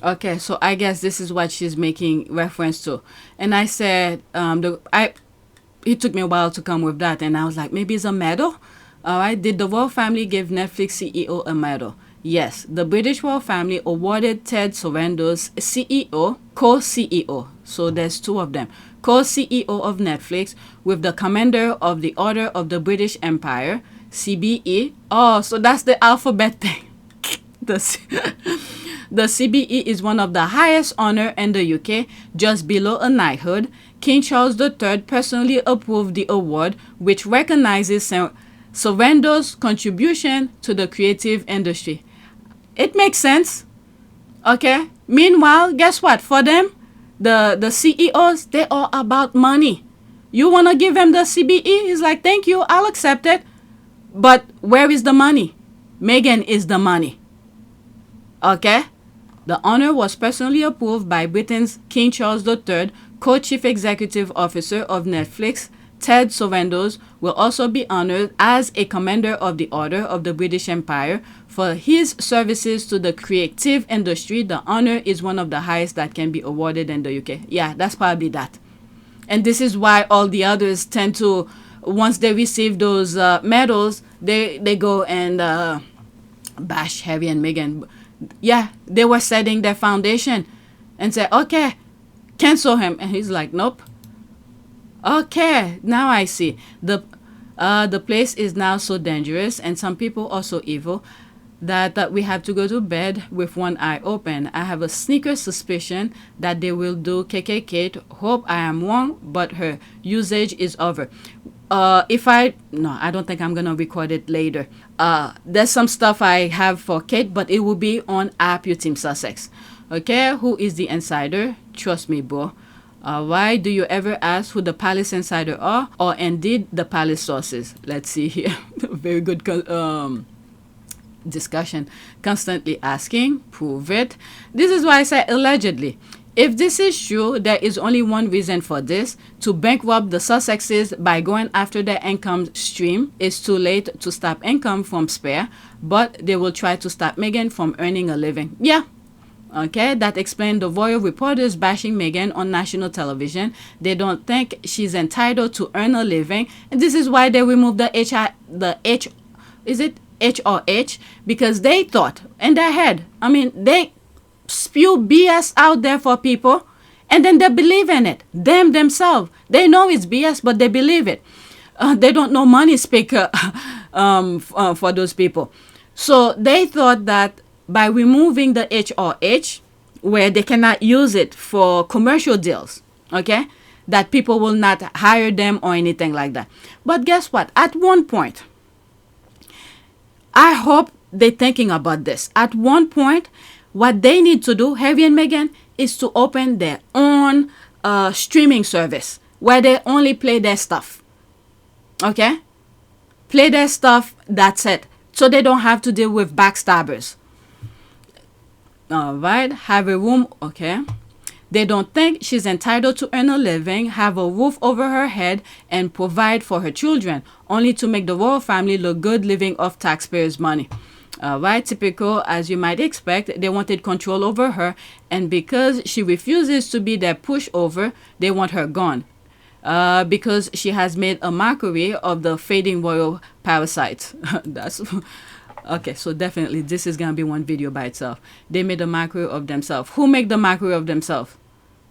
Okay, so I guess this is what she's making reference to. And I said, it took me a while to come with that. And I was like, maybe it's a medal? All right, did the royal family give Netflix CEO a medal? Yes, the British royal family awarded Ted Sarandos CEO, co-CEO. So there's two of them. Co-CEO of Netflix with the Commander of the Order of the British Empire, CBE. Oh, so that's the alphabet thing. The CBE is one of the highest honor in the UK, just below a knighthood. King Charles III personally approved the award, which recognizes Sarandos' contribution to the creative industry. It makes sense. Okay. Meanwhile, guess what? For them, the CEOs, they are about money. You want to give him the CBE? He's like, thank you, I'll accept it. But where is the money? Meghan is the money. Okay? The honor was personally approved by Britain's King Charles III, co-chief executive officer of Netflix. Ted Sarandos will also be honored as a Commander of the Order of the British Empire for his services to the creative industry. The honor is one of the highest that can be awarded in the UK. Yeah, that's probably that. And this is why all the others tend to, once they receive those medals, they go and bash Harry and Meghan. Yeah, they were setting their foundation and say, okay, cancel him. And he's like, nope. Okay, now I see. The place is now so dangerous, and some people are so evil that we have to go to bed with one eye open. I have a sneaker suspicion that they will do KKK. Hope I am wrong, but her usage is over. I don't think I'm gonna record it later. There's some stuff I have for Kate, but it will be on Your Team Sussex. Okay, who is the insider? Trust me, bro. Why do you ever ask who the palace insider are, or indeed the palace sources? Let's see here. Very good discussion. Constantly asking, prove it. This is why I say allegedly. If this is true, there is only one reason for this: to bankrupt the Sussexes by going after their income stream. It's too late to stop income from Spare, but they will try to stop Meghan from earning a living. Yeah. Okay, that explained the royal reporters bashing Meghan on national television. They don't think she's entitled to earn a living, and this is why they removed the HRH, because they thought in their head, they spew BS out there for people, and then they believe in it. Them themselves, they know it's BS, but they believe it. They don't know money speak for those people. So they thought that by removing the HRH, where they cannot use it for commercial deals, okay, that people will not hire them or anything like that. But guess what? At one point, I hope they're thinking about this. At one point, what they need to do, Harry and Meghan, is to open their own streaming service where they only play their stuff. Okay? Play their stuff, that's it. So they don't have to deal with backstabbers. All right, have a room, okay. They don't think she's entitled to earn a living, have a roof over her head, and provide for her children, only to make the royal family look good living off taxpayers' money. All right, typical, as you might expect, they wanted control over her, and because she refuses to be their pushover, they want her gone. Because she has made a mockery of the fading royal parasites. That's... Okay, so definitely this is going to be one video by itself. They made a mockery of themselves. Who made the mockery of themselves?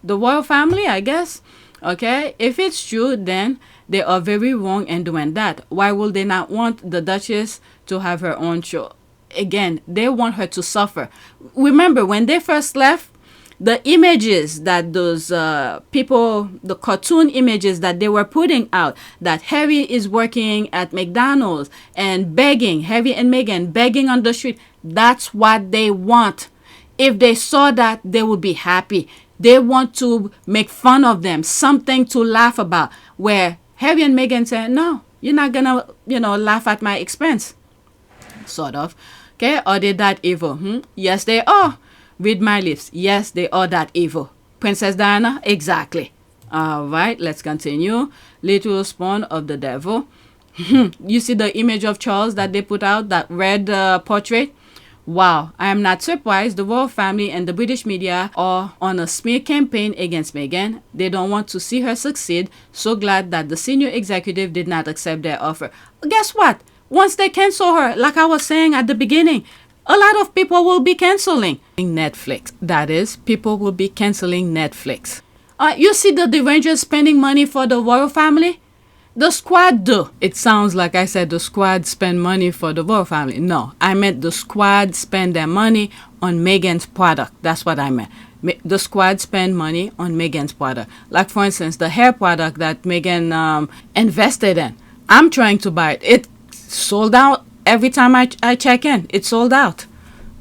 The royal family, I guess. Okay, if it's true, then they are very wrong in doing that. Why would they not want the Duchess to have her own show? Again, they want her to suffer. Remember, when they first left, the images that those people, the cartoon images that they were putting out, that Harry is working at McDonald's and begging, Harry and Meghan begging on the street, that's what they want. If they saw that, they would be happy. They want to make fun of them, something to laugh about, where Harry and Meghan say, no, you're not going to, laugh at my expense. Sort of. Okay, are they that evil? Yes, they are. Read my lips. Yes, they are that evil. Princess Diana? Exactly. All right, let's continue. Little spawn of the devil. You see the image of Charles that they put out, that red portrait? Wow, I am not surprised the royal family and the British media are on a smear campaign against Meghan. They don't want to see her succeed. So glad that the senior executive did not accept their offer. Guess what? Once they cancel her, like I was saying at the beginning, a lot of people will be canceling Netflix. That is, people will be canceling Netflix. You see the Rangers spending money for the royal family? The squad do. It sounds like I said the squad spend money for the royal family. No, I meant the squad spend their money on Meghan's product. That's what I meant. The squad spend money on Meghan's product. Like, for instance, the hair product that Meghan invested in. I'm trying to buy it. It sold out every time I check in. It's sold out.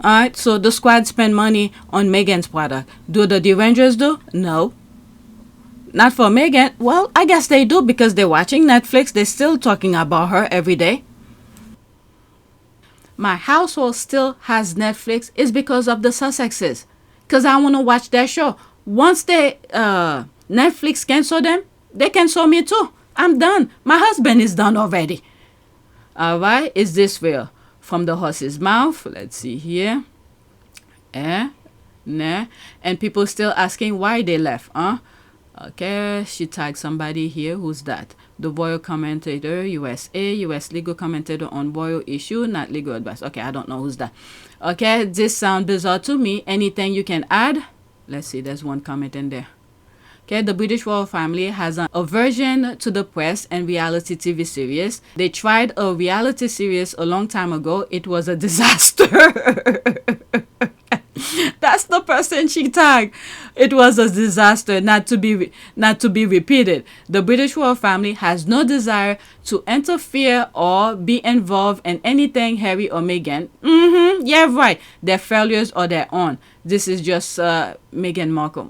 All right, so the squad spend money on Meghan's product. Do the Rangers do? No. Not for Meghan. Well, I guess they do because they're watching Netflix. They're still talking about her every day. My household still has Netflix is because of the Sussexes. Because I want to watch their show. Once they Netflix cancel them, they cancel me too. I'm done. My husband is done already. All right. Is this real? From the horse's mouth. Let's see here. Nah. And people still asking why they left. Okay, she tagged somebody here. Who's that? The royal commentator, USA, US legal commentator on royal issue, not legal advice. Okay, I don't know who's that. Okay, this sounds bizarre to me. Anything you can add? Let's see, there's one comment in there. Okay, the British royal family has an aversion to the press and reality TV series. They tried a reality series a long time ago. It was a disaster. That's the person she tagged. It was a disaster, not to be repeated. The British royal family has no desire to interfere or be involved in anything Harry or Meghan. Yeah, right. Their failures are their own. This is just Meghan Markle.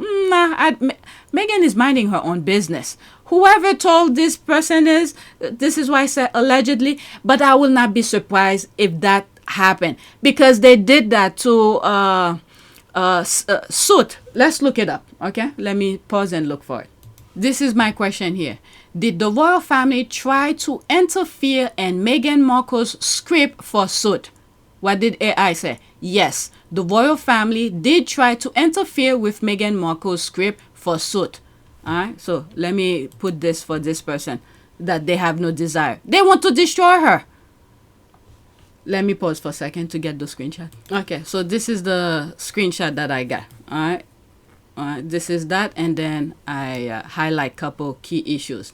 Meghan is minding her own business. Whoever told this person this is why I said allegedly, but I will not be surprised if that happened because they did that to Soot. Let's look it up. Okay, let me pause and look for it. This is my question here. Did the royal family try to interfere in Meghan Markle's script for Soot? What did AI say? Yes, the royal family did try to interfere with Meghan Markle's script for Soot. All right, so let me put this for this person that they have no desire. They want to destroy her. Let me pause for a second to get the screenshot. Okay, so this is the screenshot that I got. All right. This is that, and then I highlight couple key issues.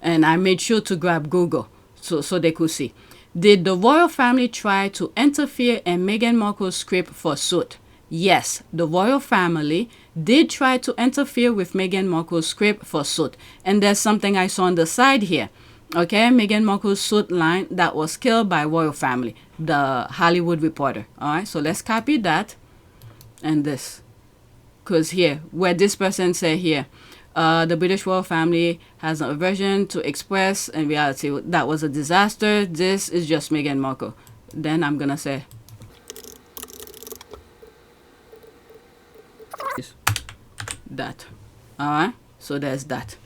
And I made sure to grab Google so they could see. Did the royal family try to interfere in Meghan Markle's script for Soot? Yes, the royal family did try to interfere with Meghan Markle's script for Soot. And there's something I saw on the side here. Okay, Meghan Markle's Soot line that was killed by royal family, the Hollywood Reporter. All right, so let's copy that and this. Because here, where this person say here, the British royal family has an aversion to express in reality. That was a disaster. This is just Meghan Markle. Then I'm going to say that. All right, so there's that.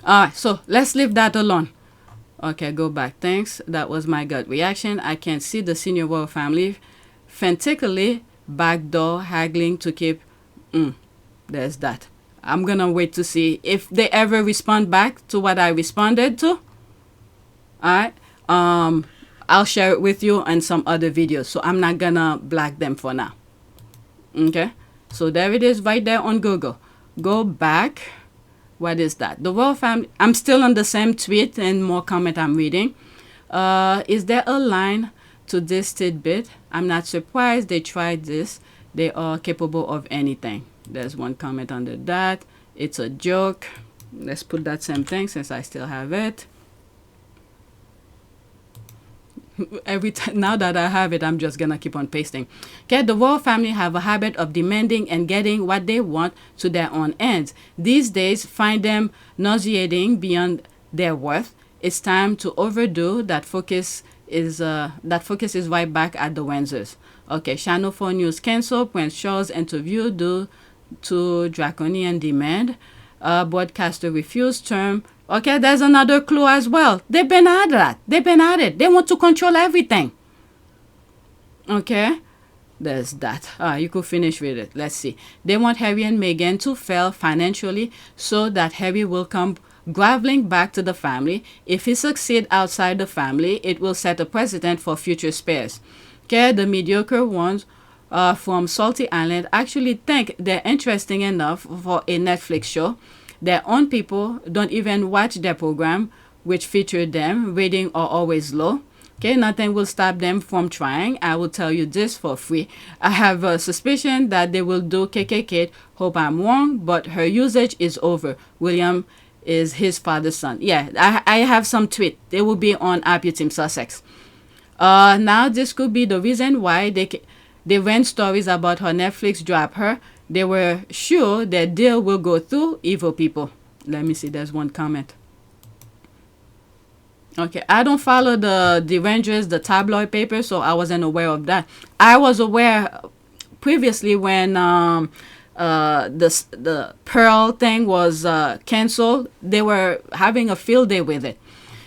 All right, so let's leave that alone. Okay, go back. Thanks. That was my gut reaction. I can see the senior royal family frantically backdoor haggling to keep. There's that. I'm gonna wait to see if they ever respond back to what I responded to. All right. I'll share it with you in some other videos. So I'm not gonna block them for now. Okay. So there it is right there on Google. Go back. What is that? The royal family. I'm still on the same tweet and more comment I'm reading. Is there a line to this tidbit? I'm not surprised they tried this. They are capable of anything. There's one comment under that. It's a joke. Let's put that same thing since I still have it. Every time now that I have it, I'm just gonna keep on pasting. Okay, the royal family have a habit of demanding and getting what they want to their own ends. These days find them nauseating beyond their worth. It's time to overdo that. Focus is right back at the Windsors. Okay, Channel 4 News cancel Prince Charles interview due to draconian demand. Broadcaster refused term. Okay, there's another clue as well. They've been at that. They've been at it. They want to control everything. Okay, there's that. You could finish with it. Let's see. They want Harry and Meghan to fail financially so that Harry will come groveling back to the family. If he succeeds outside the family, it will set a precedent for future spares. Okay, the mediocre ones from Salty Island actually think they're interesting enough for a Netflix show. Their own people don't even watch their program, which featured them. Ratings are always low. Okay, nothing will stop them from trying. I will tell you this for free. I have a suspicion that they will do KKK. Hope I'm wrong, but her usage is over. William is his father's son. Yeah, I have some tweet. They will be on Happy Team Sussex. Now this could be the reason why they ran stories about her Netflix drop her. They were sure their deal will go through. Evil people. Let me see. There's one comment. Okay, I don't follow the Rangers, the tabloid paper, so I wasn't aware of that. I was aware previously when the Pearl thing was canceled. They were having a field day with it.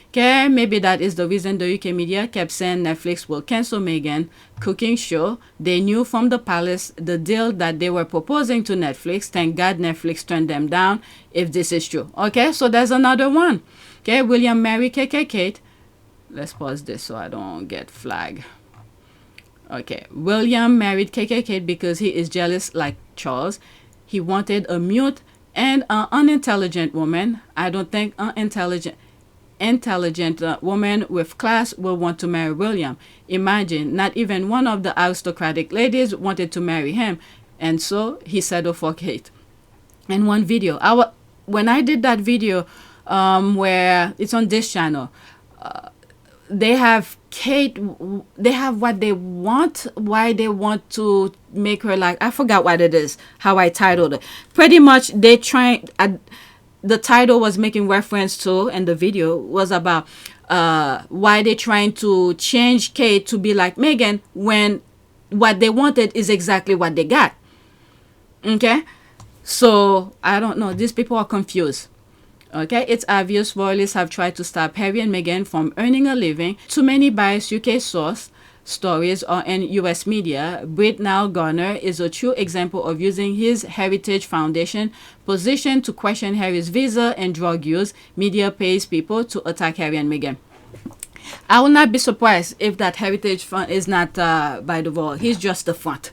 Okay, maybe that is the reason the UK media kept saying Netflix will cancel Meghan cooking show. They knew from the palace the deal that they were proposing to Netflix. Thank God Netflix turned them down, if this is true. Okay, so there's another one. Okay, William married KKK. Let's pause this so I don't get flagged. Okay, William married KKK because he is jealous like Charles. He wanted a mute and an unintelligent woman. I don't think intelligent woman with class will want to marry William. Imagine, not even one of the aristocratic ladies wanted to marry him, and so he settled for Kate. And one video, when I did that video where it's on this channel, they have Kate, they have what they want, why they want to make her like, I forgot what it is, how I titled it. Pretty much they try. The title was making reference to, and the video was about why they're trying to change Kate to be like Meghan when what they wanted is exactly what they got. Okay? So, I don't know. These people are confused. Okay? It's obvious royalists have tried to stop Harry and Meghan from earning a living. Too many biased UK source stories are in US media. Brit Niall Garner is a true example of using his Heritage Foundation position to question Harry's visa and drug use. Media pays people to attack Harry and Meghan. I will not be surprised if that Heritage Fund is not by the wall. He's just the front.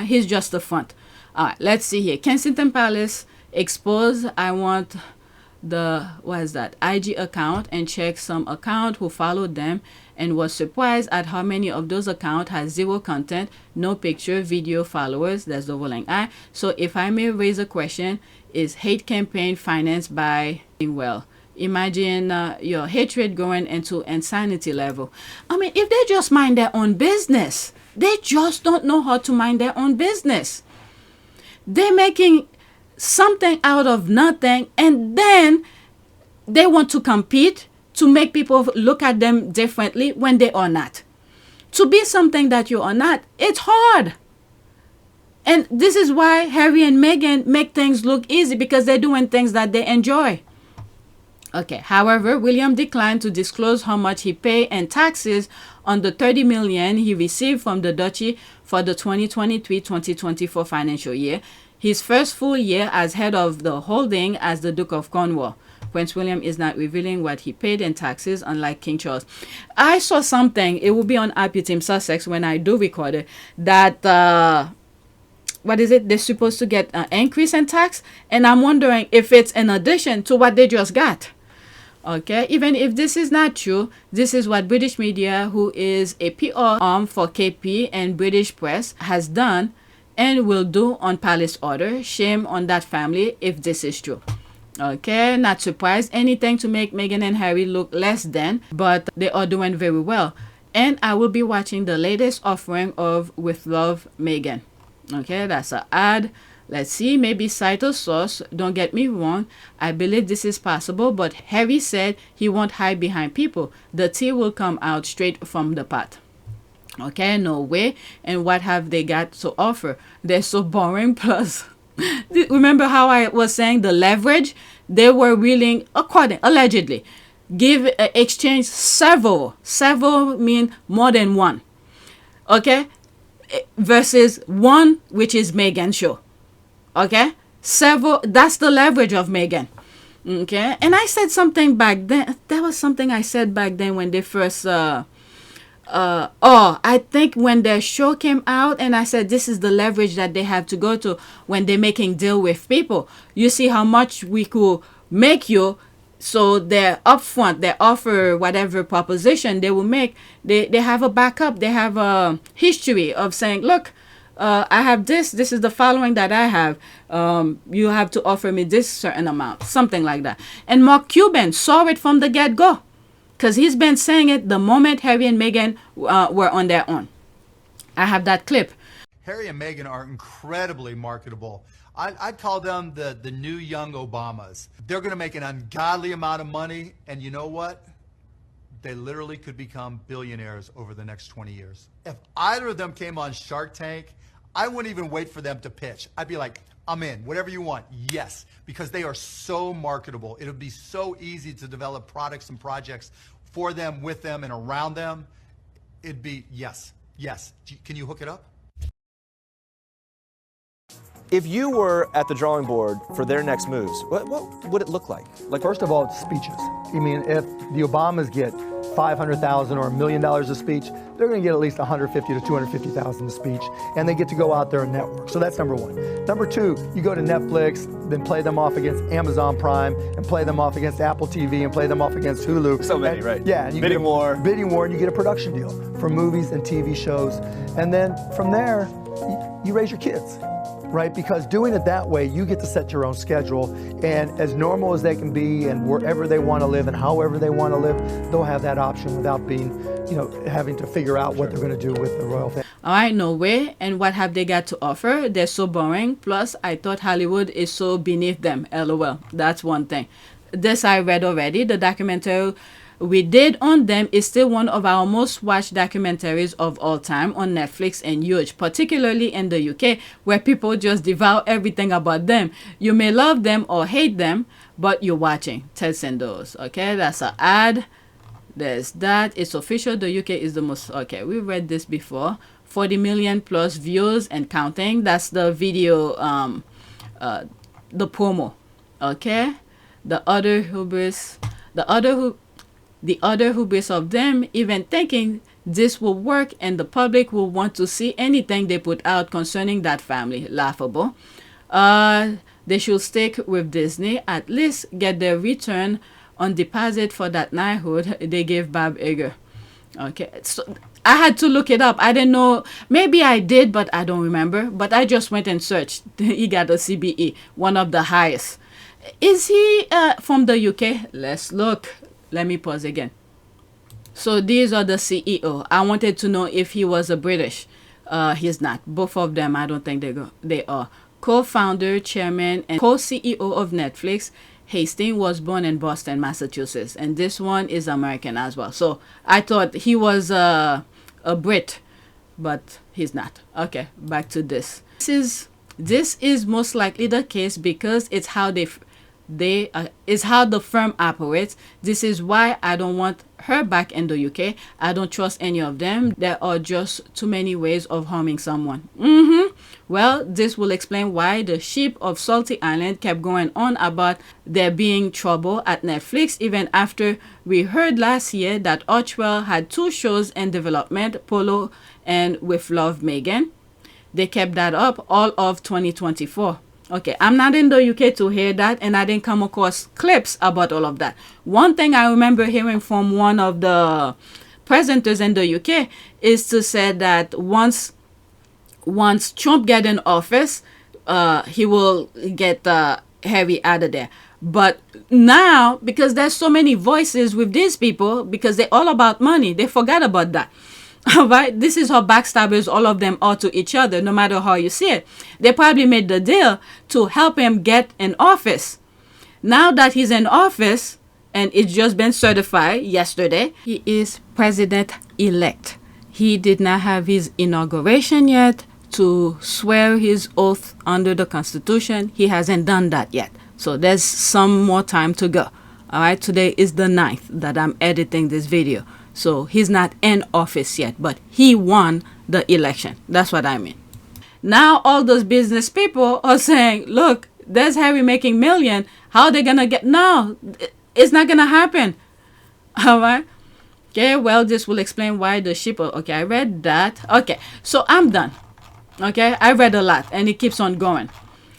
He's just the front. Let's see here. Kensington Palace exposed. I want the, what is that, IG account and check some account who followed them and was surprised at how many of those accounts had zero content, no picture, video, followers. That's the rolling eye. So if I may raise a question, is hate campaign financed by well? Imagine your hatred going into insanity level. I mean, if they just mind their own business, they just don't know how to mind their own business. They're making something out of nothing, and then they want to compete to make people look at them differently when they are not. To be something that you are not, it's hard. And this is why Harry and Meghan make things look easy, because they're doing things that they enjoy. Okay, however, William declined to disclose how much he paid in taxes on the $30 million he received from the duchy for the 2023-2024 financial year, his first full year as head of the holding as the Duke of Cornwall. Prince William is not revealing what he paid in taxes, unlike King Charles. I saw something, it will be on Happy Team Sussex when I do record it, that, what is it, they're supposed to get an increase in tax, and I'm wondering if it's in addition to what they just got. Okay, even if this is not true, this is what British media, who is a PR arm for KP and British press, has done. and will do on palace order. Shame on that family if this is true. Okay, not surprised. Anything to make Meghan and Harry look less than, but they are doing very well. And I will be watching the latest offering of With Love Meghan. Okay, that's an ad. Let's see, maybe cite a source. Don't get me wrong. I believe this is possible, but Harry said he won't hide behind people. The tea will come out straight from the pot. Okay, no way. And what have they got to offer? They're so boring. Plus, remember how I was saying the leverage? They were willing, allegedly, exchange several mean more than one. Okay, versus one, which is Meghan's show. Okay, several. That's the leverage of Meghan. Okay, and I said something back then. That was something I said back then when they first. I think when their show came out, and I said this is the leverage that they have to go to when they're making deal with people. You see how much we could make you. So they're upfront, they offer whatever proposition they will make. They have a backup. They have a history of saying, look, I have this is the following that I have. You have to offer me this certain amount, something like that. And Mark Cuban saw it from the get-go, because he's been saying it the moment Harry and Meghan were on their own. I have that clip. Harry and Meghan are incredibly marketable. I'd call them the new young Obamas. They're going to make an ungodly amount of money, and you know what? They literally could become billionaires over the next 20 years. If either of them came on Shark Tank, I wouldn't even wait for them to pitch. I'd be like, I'm in, whatever you want, yes, because they are so marketable. It'll be so easy to develop products and projects for them, with them, and around them. It'd be, yes. Can you hook it up? If you were at the drawing board for their next moves, what would it look like? First of all, it's speeches. I mean, if the Obamas get $500,000 or $1 million a speech, they're going to get at least $150,000 to $250,000 a speech, and they get to go out there and network. So that's number one. Number two, you go to Netflix, then play them off against Amazon Prime, and play them off against Apple TV, and play them off against Hulu. So many, right? Yeah, and you bidding war, and you get a production deal for movies and TV shows, and then from there, you raise your kids. Right? Because doing it that way, you get to set your own schedule, and as normal as they can be, and wherever they want to live and however they want to live, they'll have that option without being, having to figure out what they're going to do with the royal family. All right, no way. And what have they got to offer? They're so boring. Plus, I thought Hollywood is so beneath them. LOL. That's one thing. This I read already. The documentary we did on them is still one of our most watched documentaries of all time on Netflix, and huge, particularly in the UK, where people just devour everything about them. You may love them or hate them, but you're watching. Ted Sandos. Okay, that's an ad. There's that. It's official. The UK is the most. Okay, we read this before. 40 million plus views and counting. That's the video, the promo. Okay, the other hubris of them even thinking this will work and the public will want to see anything they put out concerning that family. Laughable. They should stick with Disney, at least get their return on deposit for that knighthood they gave Bob Iger. Okay, so I had to look it up. I didn't know. Maybe I did, but I don't remember. But I just went and searched. He got a CBE, one of the highest. Is he from the UK? Let's look. Let me pause again. So these are the CEO. I wanted to know if he was a British. He's not. Both of them, I don't think they are. Co-founder, chairman, and co-CEO of Netflix. Hastings was born in Boston, Massachusetts. And this one is American as well. So I thought he was a Brit, but he's not. Okay, back to this. This is most likely the case because it's how is how the firm operates. This is why I don't want her back in the UK. I don't trust any of them. There are just too many ways of harming someone. Well, this will explain why the ship of Salty Island kept going on about there being trouble at Netflix, even after we heard last year that Archwell had 2 shows in development, Polo and With Love Meghan. They kept that up all of 2024. Okay, I'm not in the UK to hear that, and I didn't come across clips about all of that. One thing I remember hearing from one of the presenters in the UK is to say that once once Trump get in office, he will get Harry out of there. But now, because there's so many voices with these people, because they're all about money, they forgot about that. All right, this is how backstabbers all of them are to each other, no matter how you see it. They probably made the deal to help him get in office. Now that he's in office, and it's just been certified yesterday, he is president-elect. He did not have his inauguration yet to swear his oath under the Constitution. He hasn't done that yet. So there's some more time to go. All right, today is the 9th that I'm editing this video. So he's not in office yet, but he won the election. That's what I mean. Now all those business people are saying, look, there's Harry making million. How are they going to get? No, it's not going to happen. All right. Okay, well, this will explain why the ship. Okay, I read that. Okay, so I'm done. Okay, I read a lot and it keeps on going.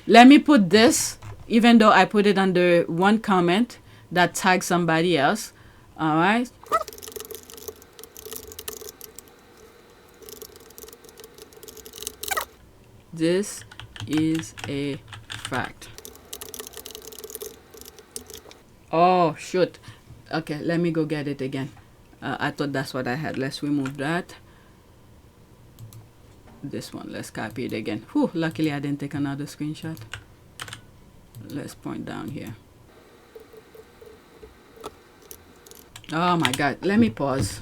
Let me put this, even though I put it under one comment that tags somebody else. All right. This is a fact. Oh, shoot. Okay, let me go get it again. I thought that's what I had. Let's remove that. This one, let's copy it again. Whew, luckily I didn't take another screenshot. Let's point down here. Oh my God, let me pause.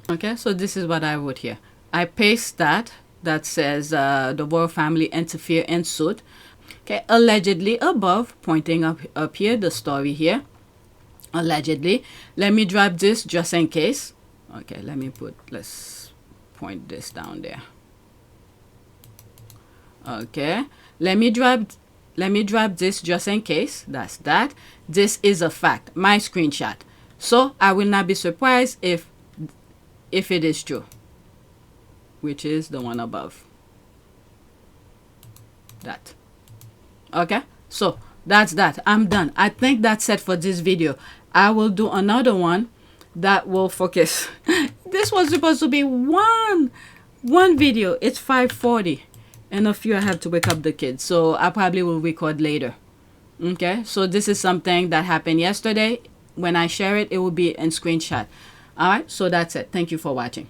Okay, so this is what I wrote here. I paste that says the royal family interfere in suit. Okay, allegedly above, pointing up here, the story here. Allegedly. Let me drop this just in case. Okay, let's point this down there. Okay, let me drop this just in case. That's that. This is a fact, my screenshot. So I will not be surprised if it is true, which is the one above. That. Okay, so that's that. I'm done. I think that's it for this video. I will do another one that will focus. This was supposed to be one video. It's 5:40, and a few I have to wake up the kids, so I probably will record later. Okay, so this is something that happened yesterday. When I share it, it will be in screenshot. All right, so that's it. Thank you for watching.